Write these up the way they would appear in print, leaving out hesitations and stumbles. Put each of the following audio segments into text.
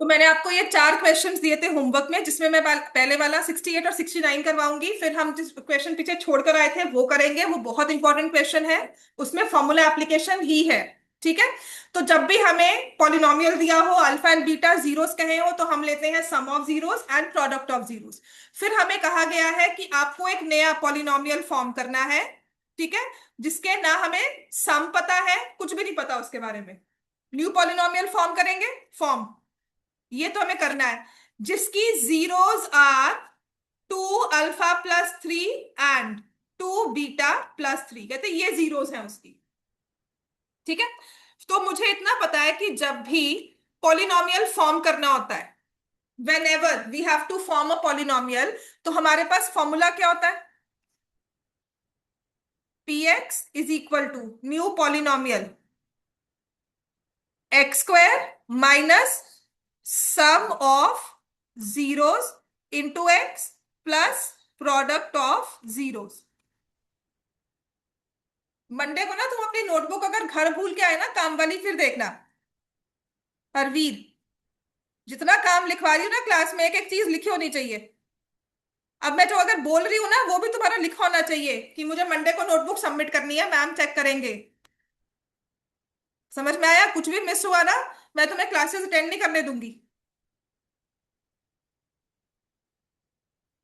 तो मैंने आपको ये चार क्वेश्चंस दिए थे होमवर्क में, जिसमें मैं पहले वाला 68 और 69 करवाऊंगी, फिर हम जिस क्वेश्चन पीछे छोड़ कर आए थे वो करेंगे। वो बहुत इंपॉर्टेंट क्वेश्चन है, उसमें फॉर्मूला एप्लीकेशन ही है। ठीक है। तो जब भी हमें पॉलिनोमियल दिया हो, अल्फा एंड बीटा जीरोस कहे हो, तो हम लेते हैं sum of zeros and product of zeros. फिर हमें कहा गया है कि आपको एक नया पॉलिनोमियल फॉर्म करना है। ठीक है। जिसके ना हमें सम पता है, कुछ भी नहीं पता उसके बारे में। न्यू पॉलिनोमियल फॉर्म करेंगे। फॉर्म ये तो हमें करना है, जिसकी zeros are 2 alpha plus 3 and 2 beta plus 3। कहते हैं ये जीरोस हैं उसकी। ठीक है। तो मुझे इतना पता है कि जब भी पॉलिनोमियल फॉर्म करना होता है, whenever we have to form a polynomial, तो हमारे पास फॉर्मूला क्या होता है? P x is equal to new polynomial x square minus sum of zeros into x plus product of zeros. Monday को ना तुम अपनी नोटबुक अगर घर भूल के आए ना काम वाली, फिर देखना। हरवीर, जितना काम लिखवा रही हूँ ना क्लास में, एक एक चीज लिखी होनी चाहिए। अब मैं जो अगर बोल रही हूँ ना वो भी तुम्हारा लिखा होना चाहिए कि मुझे मंडे को नोटबुक सबमिट करनी है, मैम चेक करेंगे। समझ में आया? कुछ भी मिस हुआ ना, मैं तुम्हें क्लासेस अटेंड नहीं करने दूंगी।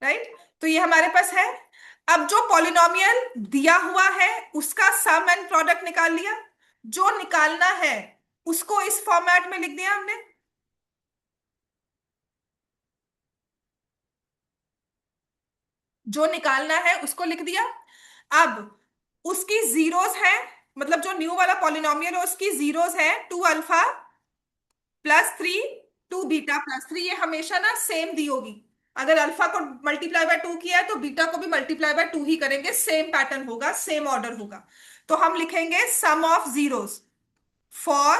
राइट। तो ये हमारे पास है। अब जो पॉलिनोमियल दिया हुआ है उसका सम एंड प्रोडक्ट निकाल लिया। जो निकालना है उसको इस फॉर्मेट में लिख दिया हमने। जो निकालना है उसको लिख दिया। अब उसकी जीरोस है, मतलब जो न्यू वाला पॉलिनोमियल है उसकी जीरोस है 2 अल्फा प्लस 3 2 बीटा प्लस 3। ये हमेशा ना सेम दी होगी। अगर अल्फा को मल्टीप्लाई बाय 2 किया है तो बीटा को भी मल्टीप्लाई बाय 2 ही करेंगे, सेम पैटर्न होगा, सेम ऑर्डर होगा। तो हम लिखेंगे sum of zeros for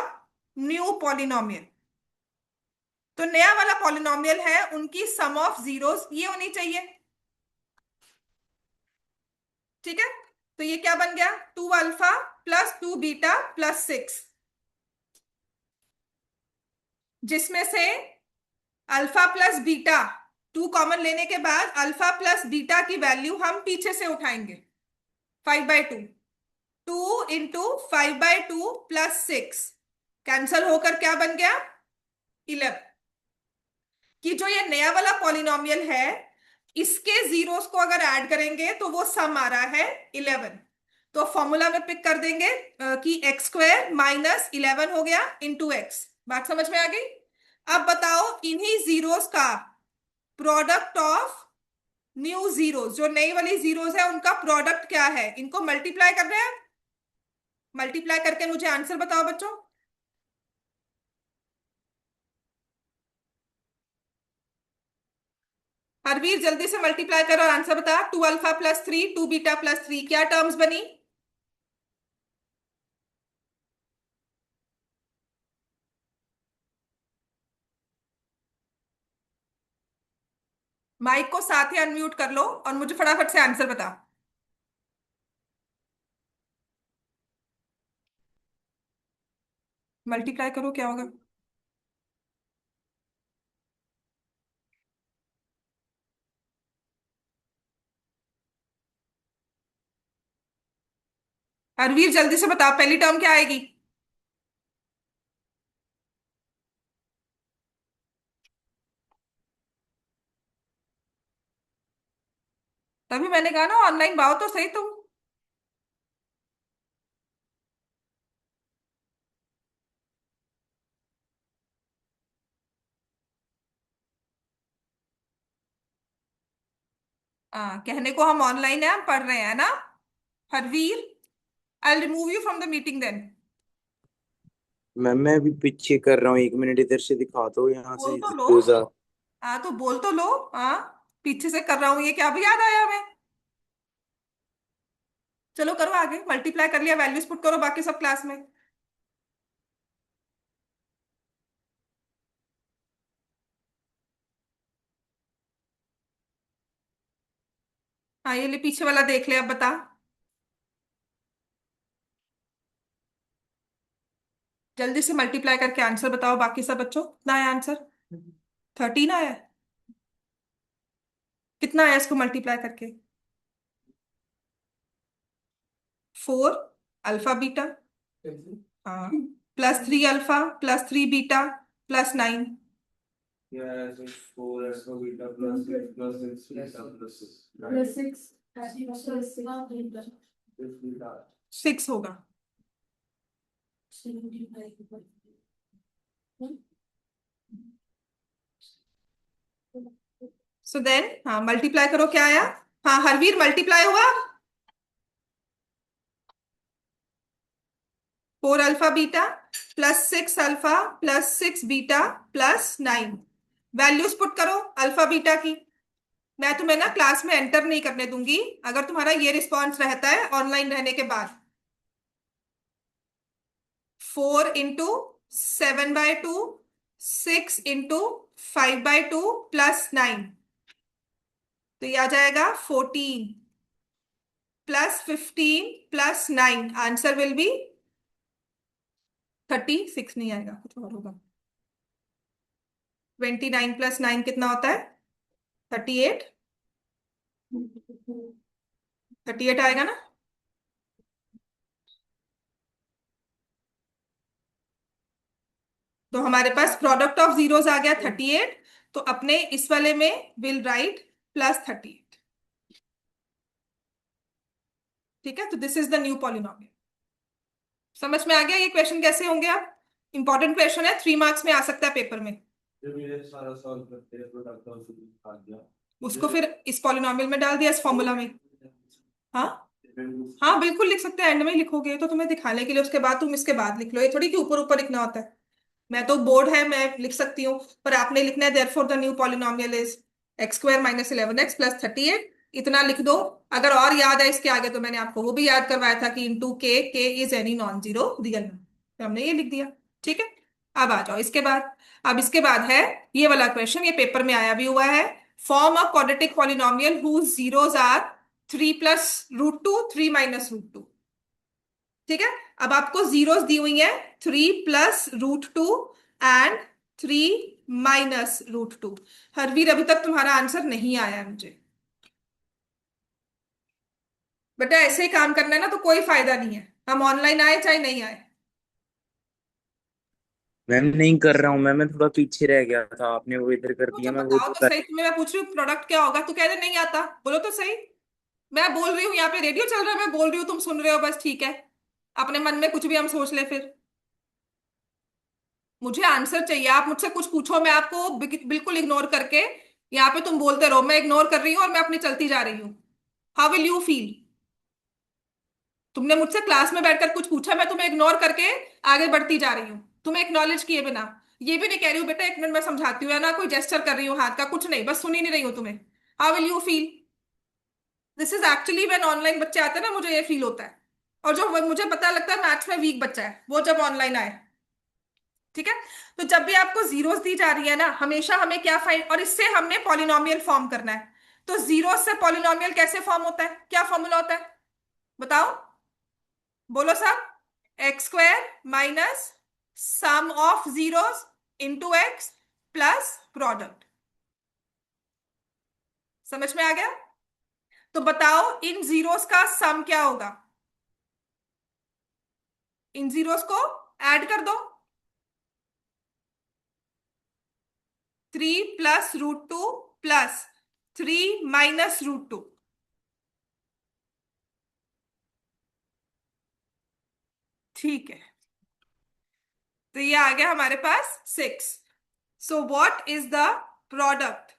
new polynomial. तो नया वाला पॉलिनोमियल है, उनकी सम ऑफ जीरोस ये होनी चाहिए। ठीक है। तो ये क्या बन गया? 2 अल्फा प्लस 2 बीटा प्लस 6, जिसमें से अल्फा प्लस बीटा 2 कॉमन लेने के बाद अल्फा प्लस बीटा की वैल्यू हम पीछे से उठाएंगे। 5/2, 2 इंटू 5/2 प्लस 6 कैंसल होकर क्या बन गया? 11। कि जो ये नया वाला पॉलिनोमियल है, इसके जीरोस को अगर ऐड करेंगे तो वो सम आ रहा है 11। तो फॉर्मूला में पिक कर देंगे कि एक्स स्क्वायर माइनस 11 हो गया इंटू एक्स। बात समझ में आ गई? अब बताओ इन्हीं जीरोस का प्रोडक्ट ऑफ न्यू जीरोस, जो नई वाली जीरोस है उनका प्रोडक्ट क्या है? इनको मल्टीप्लाई कर रहे हैं। मल्टीप्लाई करके मुझे आंसर बताओ बच्चों। हरवीर जल्दी से मल्टीप्लाई करो और आंसर बता। 2 अल्फा प्लस 3 2 बीटा प्लस 3 क्या टर्म्स बनी? माइक को साथ ही अनम्यूट कर लो और मुझे फटाफट से आंसर बता। मल्टीप्लाई करो क्या होगा? हरवीर जल्दी से बता, पहली टर्म क्या आएगी? तभी मैंने कहा ना ऑनलाइन बाओ तो सही तुम। कहने को हम ऑनलाइन है, हम पढ़ रहे हैं ना। Harveer, I remove you from the meeting then. Ma'am मैं अभी पीछे कर रहा हूँ, 1 मिनट इधर से दिखा दो, यहाँ बोल से तो लो। 2000। हाँ तो बोल तो लो। हाँ, पीछे से कर रहा हूँ, ये क्या अभी याद आया हमें? चलो करो आगे, मल्टीप्लाई कर लिया, वैल्यूज पुट करो बाकी सब क्लास में। हाँ ये ले पीछे वाला देख ले, अब बता। जल्दी से मल्टीप्लाई करके आंसर बताओ बाकी सब बच्चों, कितना है आंसर? 13 आया है। कितना आया इसको मल्टीप्लाई करके? 4 अल्फा बीटा, हाँ, +3 अल्फा +3 बीटा +9। सिक्स होगा। सो देन, हाँ मल्टीप्लाई करो, क्या आया? हाँ हरवीर, मल्टीप्लाई हुआ। 4 alpha beta +6 alpha +6 beta +9। Values put करो अल्फा बीटा की। मैं तुम्हें ना क्लास में एंटर नहीं करने दूंगी अगर तुम्हारा ये रिस्पॉन्स रहता है ऑनलाइन रहने के बाद। 4 × 7/2, 6 × 5/2 +9, तो ये आ जाएगा 14 +15 +9, आंसर विल बी 36, नहीं आएगा, कुछ और होगा। 29 + 9 कितना होता है? 38। 38 आएगा ना? तो हमारे पास प्रोडक्ट ऑफ जीरोस आ गया 38। तो अपने इस वाले में विल राइट +38। ठीक है, तो this is the new polynomial. समझ में आ गया ये क्वेश्चन कैसे होंगे? आप, इंपॉर्टेंट क्वेश्चन है, 3 मार्क्स में आ सकता है पेपर में। उसको फिर इस पॉलिनोमियल में डाल दिया, इस फॉर्मूला में। हाँ, हाँ बिल्कुल लिख सकते हैं, एंड में ही लिखोगे तो तुम्हें दिखाने के लिए, उसके बाद तुम इसके बाद लिख लो, ये थोड़ी कि ऊपर ऊपर लिखना होता है। मैं तो बोर्ड है, मैं लिख सकती हूँ, पर आपने लिखना है therefore the new polynomial is x² - 11x +38, इतना लिख दो। अगर और याद है इसके आगे तो मैंने आपको वो भी याद करवाया था कि इंटू के is any non zero real number, तो हमने ये लिख दिया। ठीक है, अब आ जाओ इसके बाद। अब इसके बाद है ये वाला क्वेश्चन, ये पेपर में आया भी हुआ है। Form a quadratic polynomial whose zeros are 3 + √2 3 - √2। ठीक है, अब आपको जीरोस दी हुई है, 3 + √2 एंड 3 - √2। हरवीर, अभी तक तुम्हारा आंसर नहीं आया है मुझे। बेटा ऐसे ही काम करना है ना, तो कोई फायदा नहीं है, हम ऑनलाइन आए चाहे नहीं आए। मैम नहीं कर रहा हूँ मैम, मैं थोड़ा पीछे रह गया था, आपने वो इधर कर मुझे दिया, मैं वो बताओ तो तो कर। सही, तुम्हें मैं पूछ रही हूँ प्रोडक्ट क्या होगा, तू कह रहे नहीं आता, बोलो तो सही। मैं बोल रही हूँ, यहाँ पे रेडियो चल रहा है, मैं बोल रही हूँ, तुम सुन रहे हो, बस ठीक है। अपने मन में कुछ भी हम सोच ले फिर। मुझे आंसर चाहिए, आप मुझसे कुछ पूछो, मैं आपको बिल्कुल इग्नोर करके, यहाँ पे तुम बोलते रहो, मैं इग्नोर कर रही हूँ और मैं अपनी चलती जा रही हूँ। How will you feel? तुमने मुझसे क्लास में बैठकर कुछ पूछा, मैं तुम्हें इग्नोर करके आगे बढ़ती जा रही हूँ, तुम्हें एक्नॉलेज किए बिना। ये भी नहीं कह रही हूँ बेटा 1 मिनट मैं समझाती हूँ, या ना कोई जेस्चर कर रही हूँ हाथ का, कुछ नहीं, बस सुन ही नहीं रही हूँ तुम्हें। How will you feel? This is actually when online बच्चे आते हैं ना, मुझे ये फील होता है। और जो मुझे पता लगता है मैथ्स में वीक बच्चा है, वो जब ऑनलाइन आए। ठीक है, तो जब भी आपको जीरोस दी जा रही है ना, हमेशा हमें क्या फाइंड, और इससे हमने पॉलिनोमियल फॉर्म करना है। तो जीरो से पॉलिनोमियल कैसे फॉर्म होता है, क्या फॉर्मूला होता है, बताओ, बोलो सब। x² minus sum of zeros into x plus product. समझ में आ गया? तो बताओ इन जीरोस का सम क्या होगा? इन जीरोस को ऐड कर दो, 3 + √2 प्लस 3 - √2। ठीक है, तो ये आ गया हमारे पास 6। So what is the product?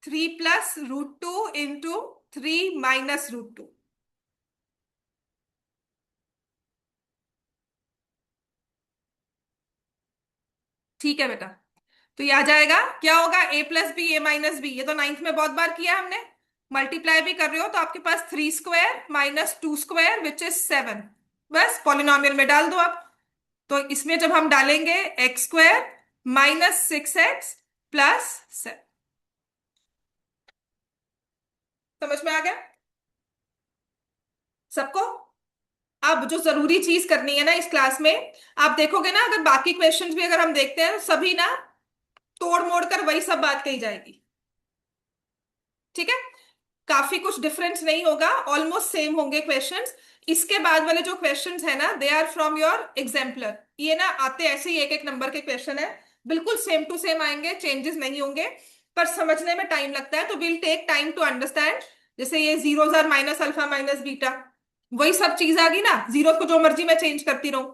3 + √2 into 3 - √2। ठीक है बेटा, तो ये आ जाएगा, क्या होगा, a + b a - b, ये तो नाइन्थ में बहुत बार किया है हमने। मल्टीप्लाई भी कर रहे हो तो आपके पास 3² - 2² विच इज 7। बस पॉलिनोमियल में डाल दो आप। तो इसमें जब हम डालेंगे x² - 6x प्लस 7। समझ में आ गया सबको? अब जो जरूरी चीज करनी है ना इस क्लास में, आप देखोगे ना, अगर बाकी क्वेश्चंस भी अगर हम देखते हैं तो सभी ना तोड़ मोड़ कर वही सब बात कही जाएगी। ठीक है, काफी कुछ डिफरेंस नहीं होगा, ऑलमोस्ट सेम होंगे क्वेश्चंस। इसके बाद वाले जो क्वेश्चंस है ना, they are from your exemplar. ये ना आते ऐसे ही एक एक नंबर के क्वेश्चन है, बिल्कुल सेम टू सेम आएंगे, चेंजेस नहीं होंगे, पर समझने में टाइम लगता है, तो will take time to understand. जैसे ये zeros are minus alpha minus beta, वही सब चीज आ गई ना, जीरोस को जो मर्जी मैं चेंज करती रहूं।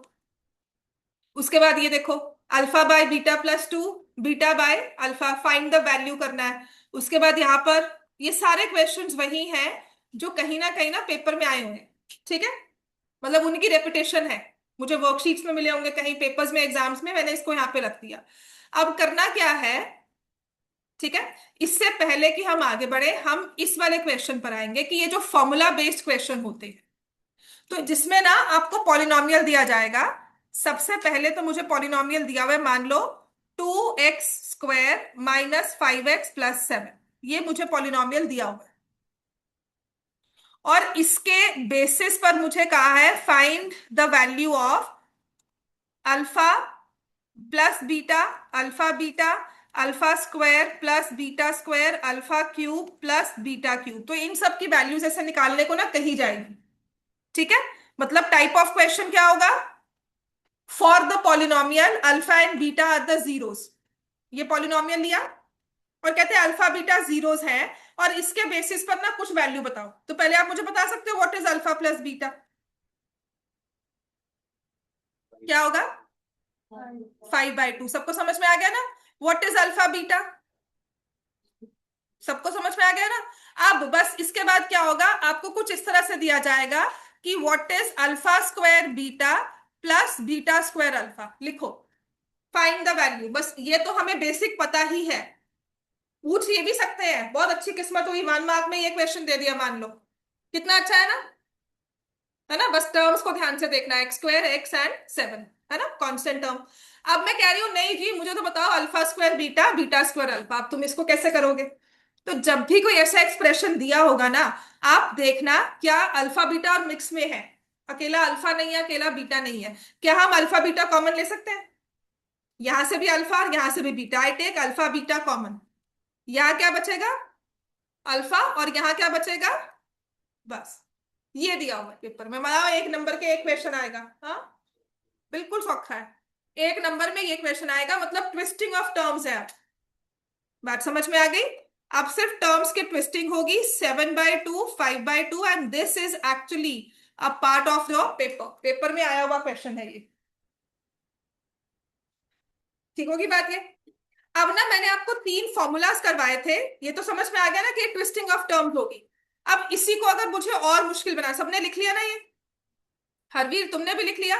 उसके बाद ये देखो, alpha by beta plus two, beta by alpha, find the value करना है। उसके बाद यहाँ पर ये सारे क्वेश्चंस वही हैं जो कहीं ना पेपर में आए हुए हैं। ठीक है, मतलब उनकी रेपिटेशन है, मुझे वर्कशीट्स में मिले होंगे, कहीं पेपर्स में, एग्जाम्स में, मैंने इसको यहाँ पे रख दिया। अब करना क्या है, ठीक है, इससे पहले कि हम आगे बढ़े, हम इस वाले क्वेश्चन पर आएंगे कि ये जो फॉर्मूला बेस्ड क्वेश्चन होते हैं, तो जिसमें ना आपको पॉलिनोमियल दिया जाएगा। सबसे पहले तो मुझे पॉलिनोमियल दिया हुआ है, मान लो 2x² माइनस 5x+7, ये मुझे पॉलिनोमियल दिया हुआ है, और इसके बेसिस पर मुझे कहा है find the value of alpha plus beta, alpha beta, alpha square plus beta square, alpha cube plus beta cube. तो इन सब की वैल्यूज ऐसे निकालने को ना कही जाएगी। ठीक है, मतलब टाइप ऑफ क्वेश्चन क्या होगा, for the polynomial alpha and beta are the zeros. ये पॉलिनोमियल लिया और कहते हैं अल्फा बीटा जीरोस है, और इसके बेसिस पर ना कुछ वैल्यू बताओ। तो पहले आप मुझे बता सकते हो what is alpha plus beta, क्या होगा? 5/2। सबको समझ में आ गया ना? व्हाट इज अल्फा बीटा, सबको समझ में आ गया ना? अब बस इसके बाद क्या होगा, आपको कुछ इस तरह से दिया जाएगा कि what is alpha square beta plus beta square alpha, लिखो, फाइंड द वैल्यू। बस ये तो हमें बेसिक पता ही है, पूछ ये भी सकते हैं, बहुत अच्छी किस्मत हुई, 1 मार्क में ये क्वेश्चन दे दिया, मान लो, कितना अच्छा है ना, है ना? बस टर्म्स को ध्यान से देखना, x² x and 7, है ना, कांस्टेंट टर्म। अब मैं कह रही हूँ नहीं जी, मुझे तो बताओ alpha square beta beta square alpha, अब तुम इसको कैसे करोगे? तो जब भी कोई ऐसा एक्सप्रेशन दिया होगा ना, आप देखना क्या अल्फा बीटा और मिक्स में है, अकेला अल्फा नहीं है, अकेला बीटा नहीं है। क्या हम अल्फा बीटा कॉमन ले सकते हैं? यहां से भी अल्फा और यहां से भी beta, I take alpha beta common, यहाँ क्या बचेगा? अल्फा, और यहाँ क्या बचेगा? बस, ये दिया हुआ है पेपर में, मतलब 1 नंबर के एक क्वेश्चन आएगा। हाँ, बिल्कुल सौखा है, 1 नंबर में ये क्वेश्चन आएगा, मतलब ट्विस्टिंग ऑफ टर्म्स है। बात समझ में आ गई? अब सिर्फ टर्म्स की ट्विस्टिंग होगी, 7/2 5/2, and this is actually a part of your paper, paper में आया हुआ क्वेश्चन है ये। ठीक होगी बात ये? अब ना मैंने आपको 3 फॉर्मूलाज करवाए थे, ये तो समझ में आ गया ना कि ट्विस्टिंग ऑफ टर्म्स होगी। अब इसी को अगर मुझे और मुश्किल बना, सबने लिख लिया ना ये? हरवीर तुमने भी लिख लिया?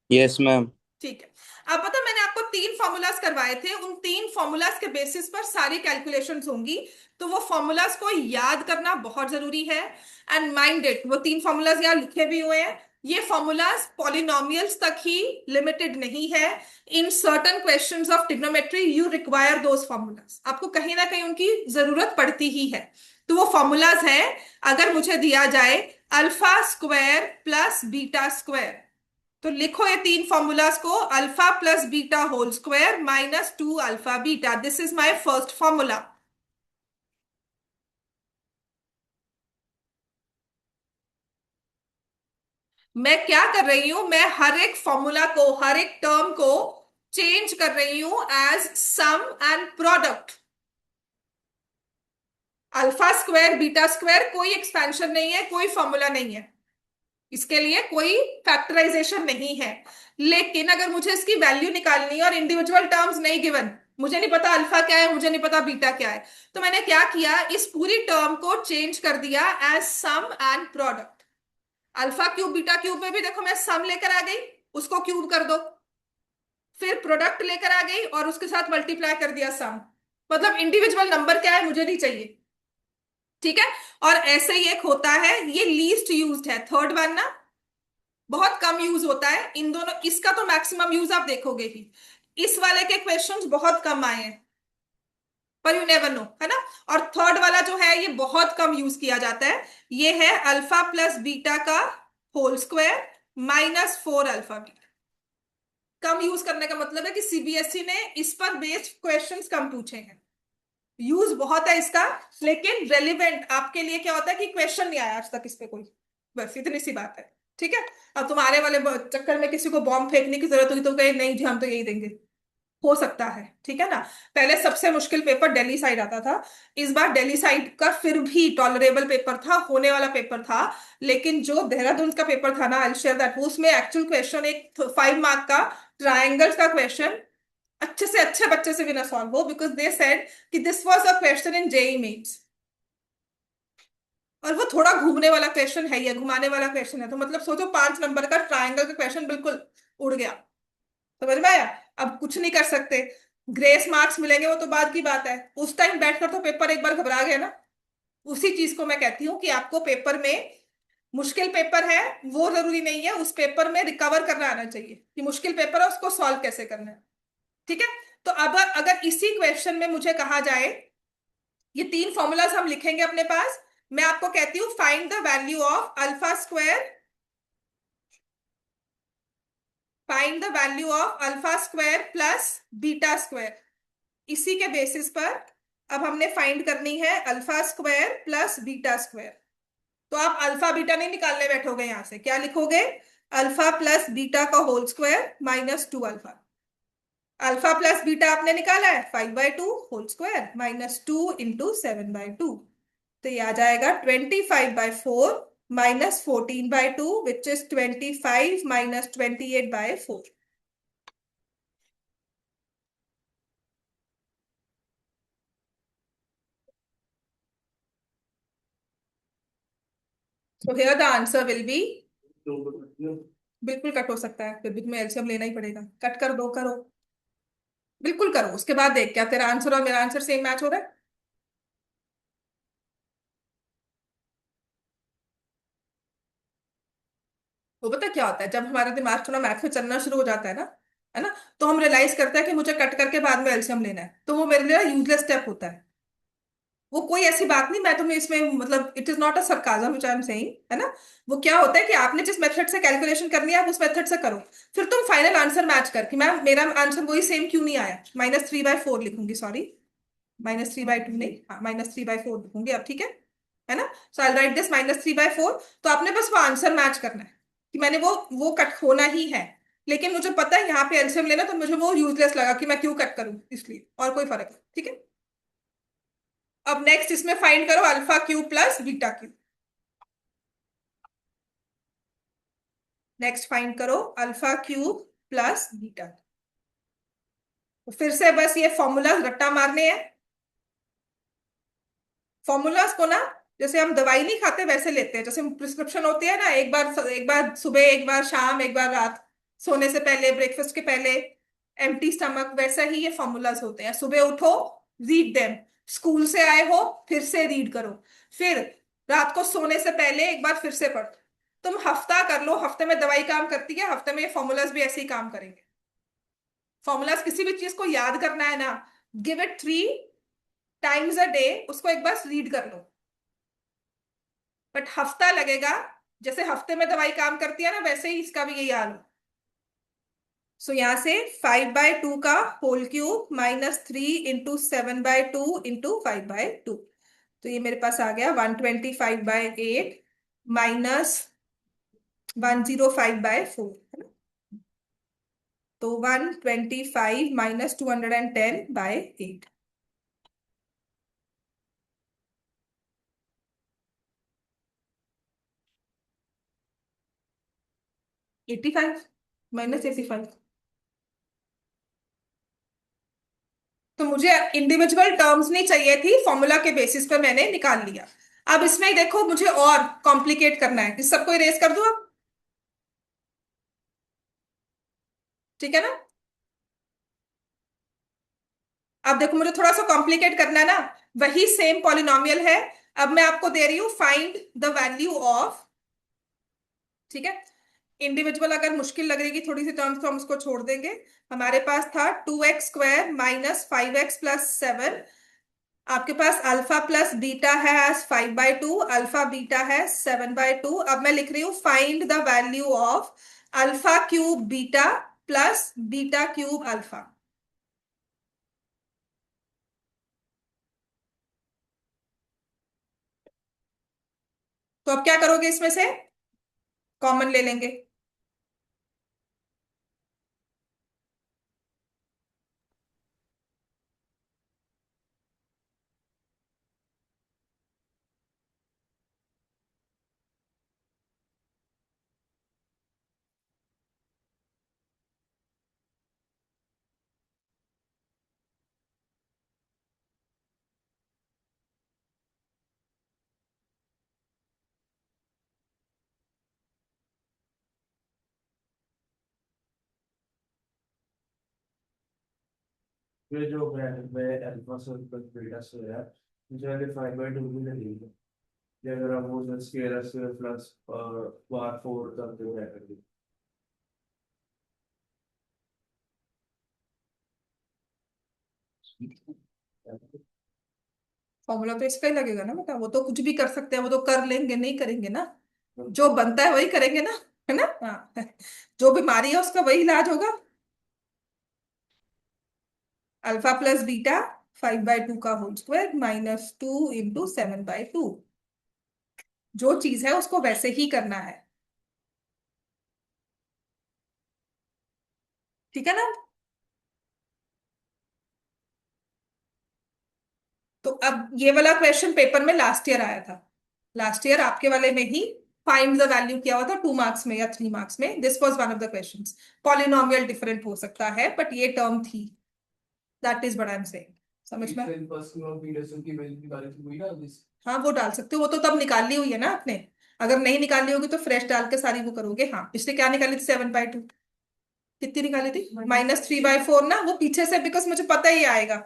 Yes ma'am. ठीक है। अब पता, मैंने आपको 3 फॉर्मूलाज करवाए थे, उन 3 फॉर्मूलाज के बेसिस पर सारी कैलकुलेशंस होंगी, तो वो फॉर्मूलाज को याद करना बहुत जरूरी है। एंड माइंड इट, वो 3 फॉर्मूलाज यहाँ लिखे भी हुए हैं, ये फॉर्मूलाज पॉलिनोमियल्स तक ही लिमिटेड नहीं है। In certain questions of trigonometry you require those formulas, आपको कहीं ना कहीं उनकी जरूरत पड़ती ही है। तो वो फॉर्मूलाज हैं, अगर मुझे दिया जाए alpha square plus beta square, तो लिखो ये 3 फॉर्मूलाज को, alpha plus beta whole square minus 2 alpha beta, this is my first formula. मैं क्या कर रही हूं, मैं हर एक फॉर्मूला को, हर एक टर्म को चेंज कर रही हूं as sum and product. Alpha square beta square कोई एक्सपेंशन नहीं है, कोई फॉर्मूला नहीं है, इसके लिए कोई फैक्टराइजेशन नहीं है। लेकिन अगर मुझे इसकी वैल्यू निकालनी है और इंडिविजुअल टर्म्स नहीं गिवन, मुझे नहीं पता अल्फा क्या है, मुझे नहीं पता बीटा क्या है, तो मैंने क्या किया, इस पूरी टर्म को चेंज कर दिया as sum and product. Alpha cube beta cube में भी देखो मैं सम लेकर आ गई, उसको क्यूब कर दो, फिर प्रोडक्ट लेकर आ गई और उसके साथ मल्टीप्लाई कर दिया सम, मतलब इंडिविजुअल नंबर क्या है मुझे नहीं चाहिए। ठीक है, और ऐसे ही एक होता है, ये लीस्ट यूज्ड है, थर्ड वन ना, बहुत कम यूज होता है इन दोनों, इसका तो मैक्सिमम यूज आप देखोगे ही, इस वाले के क्वेश्चंस बहुत कम आए हैं। पर यू नेवर नो, है ना। और थर्ड वाला जो है ये बहुत कम यूज किया जाता है, ये है अल्फा प्लस बीटा का होल स्क्वायर -4 अल्फा बीटा। कम यूज करने का मतलब है कि सीबीएसई ने इस पर बेस्ड क्वेश्चंस कम पूछे हैं। यूज बहुत है इसका, लेकिन रेलिवेंट आपके लिए क्या होता है कि क्वेश्चन नहीं आया आज तक इस पे कोई, बस इतनी सी बात है। ठीक है। अब तुम्हारे वाले चक्कर में किसी को बॉम्ब फेंकने की जरूरत हुई तो कहे नहीं जी हम तो यही देंगे, हो सकता है, ठीक है ना। पहले सबसे मुश्किल पेपर दिल्ली साइड आता था, इस बार दिल्ली साइड का फिर भी टॉलरेबल पेपर था, होने वाला पेपर था। लेकिन जो देहरादून का पेपर था ना, आई शेयर दैट, उसमें एक्चुअल क्वेश्चन एक 5 मार्क का ट्रायंगल्स का क्वेश्चन अच्छे से अच्छे बच्चे से भी ना सॉल्व हो, बिकॉज दे सेड कि this was a question in JEE Mains. और वो थोड़ा घूमने वाला क्वेश्चन है, ये घुमाने वाला क्वेश्चन है, तो मतलब सोचो 5 नंबर का ट्रायंगल का क्वेश्चन बिल्कुल उड़ गया। समझ में आया। अब कुछ नहीं कर सकते, ग्रेस मार्क्स मिलेंगे वो तो बाद की बात है, उस टाइम बैठकर तो पेपर एक बार घबरा गया ना। उसी चीज को मैं कहती हूँ कि आपको पेपर में, मुश्किल पेपर है वो जरूरी नहीं है, उस पेपर में रिकवर करना आना चाहिए कि मुश्किल पेपर है उसको सॉल्व कैसे करना है। ठीक है। तो अब अगर इसी क्वेश्चन में मुझे कहा जाए, ये 3 फॉर्मूलाज हम लिखेंगे अपने पास, मैं आपको कहती हूँ find the value of alpha square, find the value of alpha square plus beta square. इसी के बेसिस पर अब हमने फाइंड करनी है alpha square plus beta square. तो आप अल्फा बीटा नहीं निकालने बैठोगे, यहां से क्या लिखोगे, अल्फा प्लस बीटा का whole square -2 alpha. Alpha plus beta आपने निकाला है 5/2 होल स्क्वायर -2 × 7/2। तो ये आ जाएगा 25/4 -14/2 which is 25 -28/4। So here the answer will be, बिल्कुल कट हो सकता है, फिर भी तुम्हें एलसीएम लेना ही पड़ेगा, कट कर दो, करो, बिल्कुल करो, उसके बाद देख क्या तेरा आंसर और मेरा आंसर सेम मैच हो रहा है। वो पता क्या होता है, जब हमारा दिमाग थोड़ा मैथ में चलना शुरू हो जाता है ना, तो हम रियलाइज करते हैं कि मुझे कट करके बाद में एलसीएम लेना है, तो वो मेरे लिए यूजलेस स्टेप होता है। वो कोई ऐसी बात नहीं, मैं तुम्हें इसमें मतलब it is not a sarcasm which I am saying, है ना। वो क्या होता है कि आपने जिस मेथड से कैलकुलेशन करनी है आप उस मेथड से करो, फिर तुम फाइनल आंसर मैच कर कि मैम मेरा आंसर वही सेम क्यों नहीं आया। -3/4 लिखूंगी, सॉरी, -3/2 नहीं, हाँ -3/4 लिखूंगी अब, ठीक है ना। सो आई राइट दिस -3/4। तो आपने बस वो आंसर मैच करना है कि मैंने वो कट होना ही है, लेकिन मुझे पता है यहाँ पे एलसीएम लेना, तो मुझे वो यूजलेस लगा कि मैं क्यों कट करूं, इसलिए और कोई फर्क नहीं, ठीक है। अब नेक्स्ट इसमें फाइंड करो alpha cube plus beta cube. Next find करो अल्फा क्यूब प्लस बीटा। तो फिर से बस ये फॉर्मूला रट्टा मारने हैं, फॉर्मूलाज को ना जैसे हम दवाई नहीं खाते वैसे लेते हैं, जैसे प्रिस्क्रिप्शन होती है ना, एक बार सुबह, एक बार शाम, एक बार रात, सोने से पहले, ब्रेकफास्ट के पहले, एम्प्टी स्टमक, वैसा ही ये फॉर्मूलाज होते हैं। सुबह उठो, रीड देम, स्कूल से आए हो फिर से रीड करो, फिर रात को सोने से पहले एक बार फिर से पढ़ो। तुम हफ्ता कर लो, हफ्ते में दवाई काम करती है, हफ्ते में ये फॉर्मूलाज भी ऐसे ही काम करेंगे। फॉर्मूलाज किसी भी चीज को याद करना है ना, give it 3 times a day, उसको एक बार रीड कर लो, बट हफ्ता लगेगा। जैसे हफ्ते में दवाई काम करती है ना, वैसे ही इसका भी यही हाल हो। सो यहां से 5/2 का होल क्यूब -3 × 7/2 × 5/2, तो ये मेरे पास आ गया 125/8 -105/4, है ना। तो 125 -210/8, 85 -85। तो मुझे इंडिविजुअल टर्म्स नहीं चाहिए थी, फॉर्मूला के बेसिस पर मैंने निकाल लिया। अब इसमें देखो मुझे और कॉम्प्लिकेट करना है, इस सबको इरेज कर दूं अब, ठीक है ना। अब देखो मुझे थोड़ा सा कॉम्प्लिकेट करना है ना, वही सेम पॉलिनोमियल है। अब मैं आपको दे रही हूँ फाइंड द वैल्यू ऑफ, ठीक है। इंडिविजुअल अगर मुश्किल लग रही थोड़ी सी टर्म्स तो हम उसको छोड़ देंगे। हमारे पास था 2x² -5x + 7 आपके पास अल्फा प्लस बीटा है एज 5/2, अल्फा बीटा है 7/2। अब मैं लिख रही हूँ find the value of alpha cube beta plus beta cube alpha. तो अब क्या करोगे, इसमें से कॉमन ले लेंगे। ये जो है alpha square plus beta square है, मुझे आगे 5/2 भी लगेगा। ये अगर हम वो स्क्वायर स्क्वायर प्लस बार 4 करते हुए करेंगे। फॉर्मूला तो इसका ही लगेगा ना बेटा, वो तो कुछ भी कर सकते हैं, वो तो कर लेंगे, नहीं करेंगे ना। जो बनता है वही करेंगे ना, है ना। हाँ, जो बीमारी है उसका वही इलाज होगा। अल्फा प्लस बीटा 5/2 का होल स्क्वायर -2 × 7/2। जो चीज है उसको वैसे ही करना है, ठीक है ना। तो अब ये वाला क्वेश्चन पेपर में लास्ट ईयर आया था, लास्ट ईयर आपके वाले में ही फाइंड द वैल्यू किया हुआ था 2 मार्क्स में या 3 मार्क्स में। This was one of the questions. Polynomial different हो सकता है बट ये टर्म थी, that is what I am saying. समझ में। हाँ वो डाल सकते हो, वो तो तब निकाल ली हुई है ना आपने। अगर नहीं निकाली होगी तो फ्रेश डाल के सारी वो करोगे। हाँ, पिछले क्या निकाली थी, 7/2। कितनी निकाली थी, -3/4 ना, वो पीछे से, बिकॉज मुझे पता ही आएगा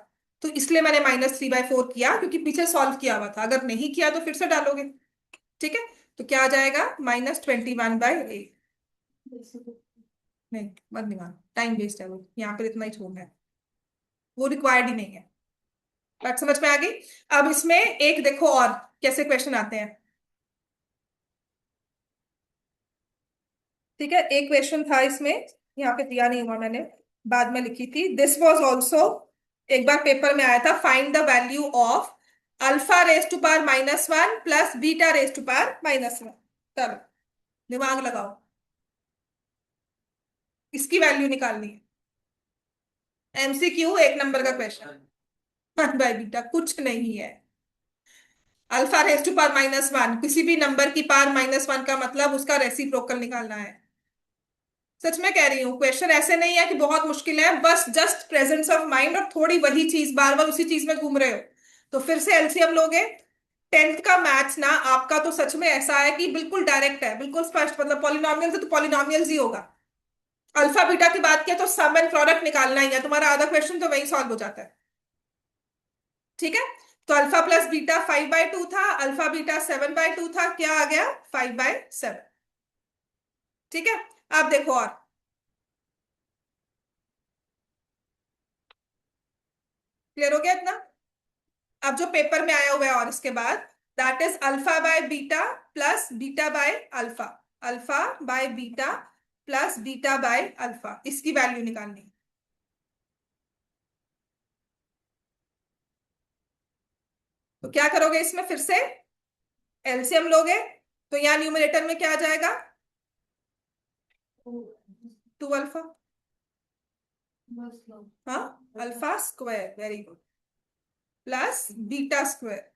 तो इसलिए मैंने -3/4 किया, क्योंकि पीछे सॉल्व किया हुआ था। अगर नहीं किया तो फिर से डालोगे, ठीक है। तो क्या आ जाएगा, -21/8। नहीं मत निकाल, टाइम वेस्ट है, वो यहाँ पर इतना ही छोड़ना है, वो रिक्वायर्ड ही नहीं है। बात समझ में आ गई। अब इसमें एक देखो और कैसे क्वेश्चन आते हैं, ठीक है। एक क्वेश्चन था इसमें, यहाँ पे दिया नहीं हुआ मैंने, बाद में लिखी थी। दिस वाज आल्सो एक बार पेपर में आया था, find the value of alpha raise to power -1 plus beta raise to power -1। चलो दिमाग लगाओ, इसकी वैल्यू निकालनी है। एमसीक्यू 1 नंबर का क्वेश्चन। 1/बीटा कुछ नहीं है। अल्फा रेज टू पावर -1, किसी भी नंबर की पावर -1 का मतलब उसका रेसिप्रोकल निकालना है। सच में कह रही हूँ, क्वेश्चन ऐसे नहीं है कि बहुत मुश्किल है, बस जस्ट प्रेजेंस ऑफ माइंड और थोड़ी वही चीज, बार बार उसी चीज में घूम रहे हो। तो फिर से एलसीएम लोगे। 10th का मैथ्स ना आपका तो सच में ऐसा है कि बिल्कुल डायरेक्ट है, बिल्कुल स्पष्ट, मतलब पॉलिनोमियल से तो पॉलिनोमियल्स ही होगा। अल्फा बीटा की बात किया तो सम एंड प्रोडक्ट निकालना ही है, तुम्हारा आधा क्वेश्चन तो वही सॉल्व हो जाता है, ठीक है। तो अल्फा प्लस बीटा 5/2 था, अल्फा बीटा 7/2 था, क्या आ गया, 5/7, ठीक है। अब देखो और, क्लियर हो गया इतना। अब जो पेपर में आया हुआ है और इसके बाद, that is alpha by beta plus beta by alpha. Alpha by beta plus beta by alpha, इसकी वैल्यू निकालनी है। तो क्या करोगे इसमें, फिर से एलसीएम लोगे। तो यहाँ न्यूमरेटर में क्या आ जाएगा, 2 अल्फा। हाँ, alpha square, very good, plus beta square.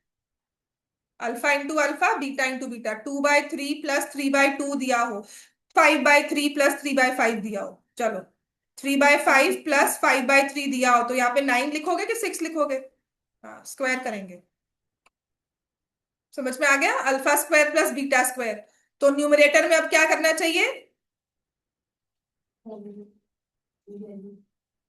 Alpha into alpha, beta into beta. 2/3 plus 3/2 दिया हो, 5/3 प्लस 3/5 दिया हो, चलो 3/5 प्लस 5/3 दिया हो, तो यहाँ पे 9 लिखोगे कि 6 लिखोगे। हाँ, स्क्वायर करेंगे। समझ में आ गया, alpha square plus beta square. तो न्यूमरेटर में अब क्या करना चाहिए,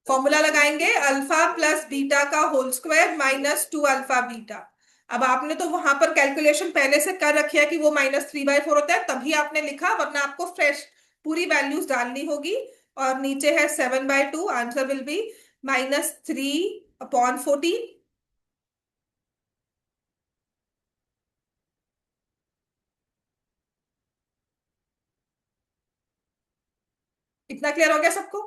फॉर्मूला लगाएंगे, अल्फा प्लस बीटा का होल स्क्वायर -2 अल्फा बीटा। अब आपने तो वहां पर कैलकुलेशन पहले से कर रखी है कि वो -3/4 होता है, तभी आपने लिखा, वरना आपको फ्रेश पूरी वैल्यूज डालनी होगी। और नीचे है 7/2, आंसर विल बी -3/14। इतना क्लियर हो गया सबको?